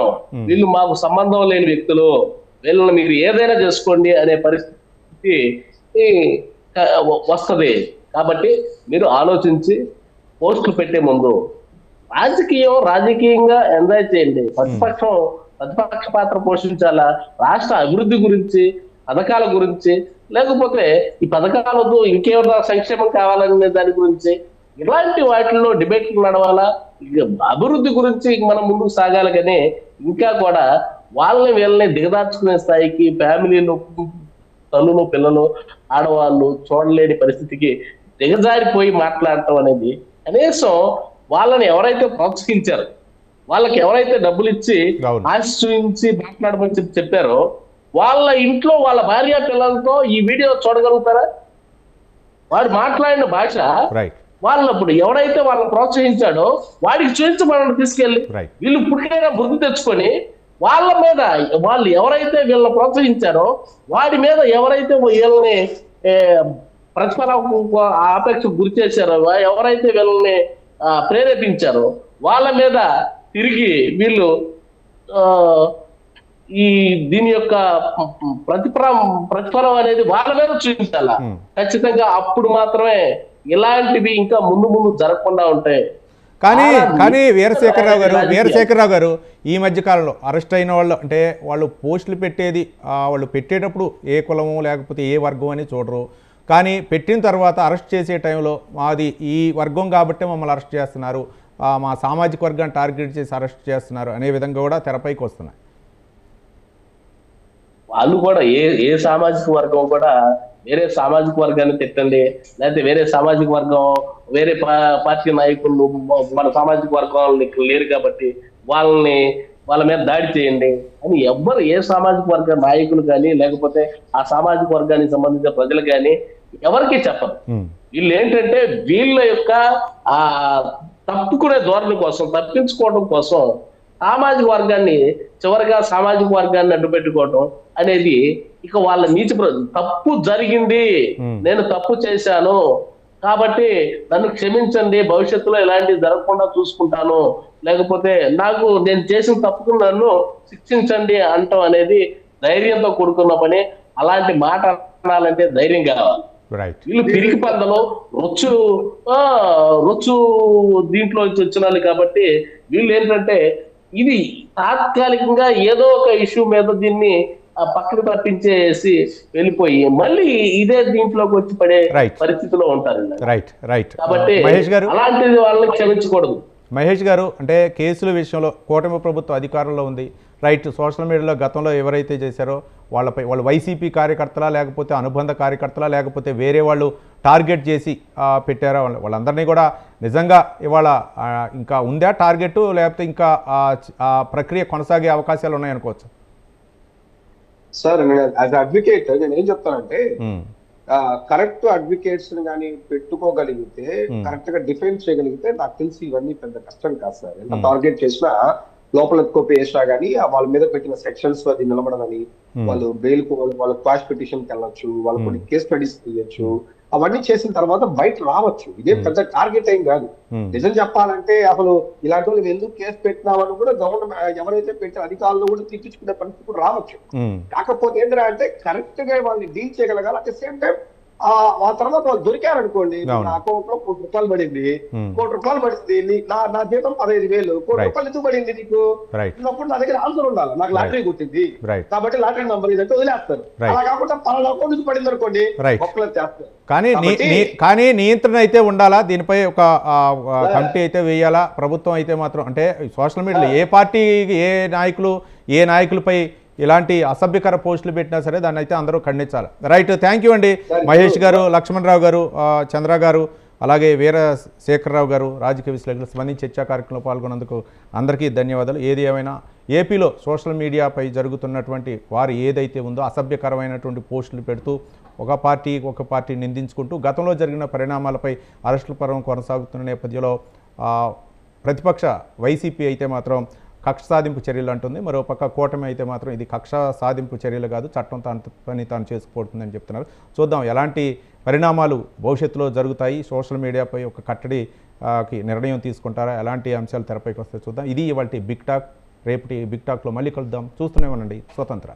వీళ్ళు మాకు సంబంధం లేని వ్యక్తులు, వీళ్ళని మీరు ఏదైనా చేసుకోండి అనే పరిస్థితి వస్తది. కాబట్టి మీరు ఆలోచించి పోస్టులు పెట్టే ముందు రాజకీయంగా ఎంజాయ్ చేయండి. ప్రతిపక్ష పాత్ర పోషించాలా, రాష్ట్ర అభివృద్ధి గురించి, పథకాల గురించి, లేకపోతే ఈ పథకాలతో ఇంకేమైనా సంక్షేమం కావాలనే దాని గురించి, ఇలాంటి వాటిల్లో డిబేట్లు నడవాలా. అభివృద్ధి గురించి మనం ముందుకు సాగాలి. కానీ ఇంకా కూడా వాళ్ళని వీళ్ళని దిగదార్చుకునే స్థాయికి ఫ్యామిలీలు, తల్లులు, పిల్లలు, ఆడవాళ్ళు చూడలేని పరిస్థితికి దిగజారిపోయి మాట్లాడటం అనేది, కనీసం వాళ్ళని ఎవరైతే ప్రోత్సహించారో, వాళ్ళకి ఎవరైతే డబ్బులు ఇచ్చి ఆశ చూపించి మాట్లాడమని చెప్పారో వాళ్ళ ఇంట్లో వాళ్ళ భార్య పిల్లలతో ఈ వీడియో చూడగలుగుతారా? వాడు మాట్లాడిన భాష వాళ్ళప్పుడు ఎవరైతే వాళ్ళని ప్రోత్సహించాడో వాడికి చూపించమని తీసుకెళ్ళి వీళ్ళు పుట్టినైనా బుద్ధి తెచ్చుకొని వాళ్ళ మీద, వాళ్ళు ఎవరైతే వీళ్ళని ప్రోత్సహించారో వాడి మీద ఎవరైతే వీళ్ళని ప్రతిఫలం ఆపేక్షకు గురి చేశారో, ఎవరైతే వీళ్ళని ప్రేరేపించారో వాళ్ళ మీద తిరిగి వీళ్ళు ఈ దీని యొక్క ప్రతిఫలం అనేది వాళ్ళ మీద చూపించాలా ఖచ్చితంగా. అప్పుడు మాత్రమే ఇలాంటివి ఇంకా ముందు జరగకుండా ఉంటాయి. కానీ వీరశేఖరరావు గారు ఈ మధ్య కాలంలో అరెస్ట్ అయిన వాళ్ళు, అంటే వాళ్ళు పోస్టులు పెట్టేది వాళ్ళు పెట్టేటప్పుడు ఏ కులము లేకపోతే ఏ వర్గం అని చూడరు. కానీ పెట్టిన తర్వాత అరెస్ట్ చేసే టైంలో మాది ఈ వర్గం కాబట్టి మమ్మల్ని అరెస్ట్ చేస్తున్నారు, మా సామాజిక వర్గాన్ని టార్గెట్ చేసి అరెస్ట్ చేస్తున్నారు అనే విధంగా కూడా తెరపైకి వస్తున్నాయి. వాళ్ళు కూడా ఏ సామాజిక వర్గం కూడా వేరే సామాజిక వర్గాన్ని తిట్టండి, లేకపోతే వేరే సామాజిక వర్గం వేరే పార్టీ నాయకులు మన సామాజిక వర్గం లేరు కాబట్టి వాళ్ళ మీద దాడి చేయండి అని ఎవ్వరు ఏ సామాజిక వర్గ నాయకులు కానీ లేకపోతే ఆ సామాజిక వర్గానికి సంబంధించిన ప్రజలు కానీ ఎవరికి చెప్పరు. వీళ్ళు ఏంటంటే వీళ్ళ యొక్క ఆ తప్పుకునే ధోరణి కోసం, తప్పించుకోవడం కోసం సామాజిక వర్గాన్ని చివరిగా సామాజిక వర్గాన్ని అడ్డుపెట్టుకోవడం అనేది ఇక వాళ్ళ తప్పు జరిగింది, నేను తప్పు చేశాను కాబట్టి నన్ను క్షమించండి, భవిష్యత్తులో ఇలాంటివి జరగకుండా చూసుకుంటాను, లేకపోతే నేను చేసిన తప్పుకు నన్ను శిక్షించండి అంటాం అనేది ధైర్యంతో కూడుకున్న పని. అలాంటి మాట అనాలంటే ధైర్యం కావాలి. వీళ్ళు పిరికి పందలు రొచ్చు దీంట్లో వచ్చిన వాళ్ళు కాబట్టి వీళ్ళు ఏంటంటే ఇది తాత్కాలికంగా ఏదో ఒక ఇష్యూ మీద దీన్ని పక్కన పట్టించేసి వెళ్ళిపోయి మళ్ళీ ఇదే దీంట్లోకి వచ్చి పడే పరిస్థితిలో ఉంటారు. కాబట్టి అలాంటిది వాళ్ళని క్షమించకూడదు. మహేష్ గారు, అంటే కేసుల విషయంలో కూటమి ప్రభుత్వం అధికారంలో ఉంది. సోషల్ మీడియాలో గతంలో ఎవరైతే చేశారో వాళ్ళు వైసీపీ కార్యకర్తలా లేకపోతే అనుబంధ కార్యకర్తలా లేకపోతే వేరే వాళ్ళు టార్గెట్ చేసి పెట్టారా? వాళ్ళందరినీ కూడా నిజంగా ఇవాళ ఇంకా ఉందా టార్గెట్, లేకపోతే ఇంకా ఆ ప్రక్రియ కొనసాగే అవకాశాలు ఉన్నాయనుకోవచ్చు? సార్ నేను యాజ్ అడ్వకేట్ నేను ఏం చెప్తానంటే కరెక్ట్ అడ్వకేట్స్ కానీ పెట్టుకోగలిగితే, కరెక్ట్ గా డిఫెండ్ చేయగలిగితే నాకు తెలిసి ఇవన్నీ పెద్ద కష్టం కాదు సార్. ఎంత టార్గెట్ చేసినా లోపల ఎక్కువ వేసినా కానీ వాళ్ళ మీద పెట్టిన సెక్షన్స్ అది నిలబడదని, వాళ్ళు బెయిల్ వాళ్ళ క్వాష్ పిటిషన్ కి వెళ్ళొచ్చు, వాళ్ళు కొన్ని కేస్ స్టడీస్ తీయచ్చు, అవన్నీ చేసిన తర్వాత బయట రావచ్చు. ఇదే పెద్ద టార్గెట్ ఏం కాదు. నిజం చెప్పాలంటే అసలు ఇలాంటి వాళ్ళు ఎందుకు కేసు పెట్టినామని కూడా గవర్నమెంట్ ఎవరైతే పెట్టిన అధికారులు కూడా తీర్చుకునే పరిస్థితి కూడా రావచ్చు. కాకపోతే ఏంటంటే కరెక్ట్ గా వాళ్ళని డీల్ చేయగలగాలి. అట్ ద సేమ్ టైం ఆ తర్వాత వాళ్ళు దొరికారనుకోండి, నా అకౌంట్ లో ₹1,00,000 పడింది, ₹1,00,000 పడింది, నా జీతం 15,000, ₹1,00,000 ఎందుకు పడింది నీకు అన్నప్పుడు నా దగ్గర ఆన్సర్ ఉండాలి. నాకు లాటరీ గుర్తింది కాబట్టి లాటరీ నంబర్ ఇదంటే వదిలేస్తారు. అలా కాకుండా పలానా అకౌంట్ నుంచి పడింది అనుకోండి, ఒక్కళ్ళు చేస్తారు. కానీ నియంత్రణ అయితే ఉండాలా, దీనిపై ఒక కమిటీ అయితే వేయాలా. ప్రభుత్వం అయితే మాత్రం అంటే సోషల్ మీడియాలో ఏ పార్టీ ఏ నాయకులపై ఇలాంటి అసభ్యకర పోస్టులు పెట్టినా సరే దాన్ని అయితే అందరూ ఖండించాలి. రైట్, థ్యాంక్ యూ అండి మహేష్ గారు, లక్ష్మణరావు గారు, చంద్ర గారు, అలాగే వీర శేఖరరావు గారు, రాజకీయ విశ్లేషకులకు సంబంధించి చర్చా కార్యక్రమంలో పాల్గొన్నందుకు అందరికీ ధన్యవాదాలు. ఏది ఏమైనా ఏపీలో సోషల్ మీడియాపై జరుగుతున్నటువంటి వారు ఏదైతే ఉందో అసభ్యకరమైనటువంటి పోస్టులు పెడుతూ ఒక పార్టీ నిందించుకుంటూ గతంలో జరిగిన పరిణామాలపై అరెస్టుల పర్వం కొనసాగుతున్న నేపథ్యంలో ప్రతిపక్ష వైసీపీ అయితే మాత్రం కక్ష సాధింపు చర్యలు అంటుంది. మరోపక్క కూటమి అయితే మాత్రం ఇది కక్ష సాధింపు చర్యలు కాదు, చట్టం పని తాను చేసుకుపోతుందని చెప్తున్నారు. చూద్దాం ఎలాంటి పరిణామాలు భవిష్యత్తులో జరుగుతాయి. సోషల్ మీడియాపై ఒక కట్టడికి నిర్ణయం తీసుకుంటారా, ఎలాంటి అంశాలు తెరపైకి వస్తాయో చూద్దాం. ఇది ఇవాల్టి బిగ్ టాక్. రేపటి బిగ్ టాక్లో మళ్ళీ కలుద్దాం. చూస్తూనే ఉండండి స్వతంత్ర.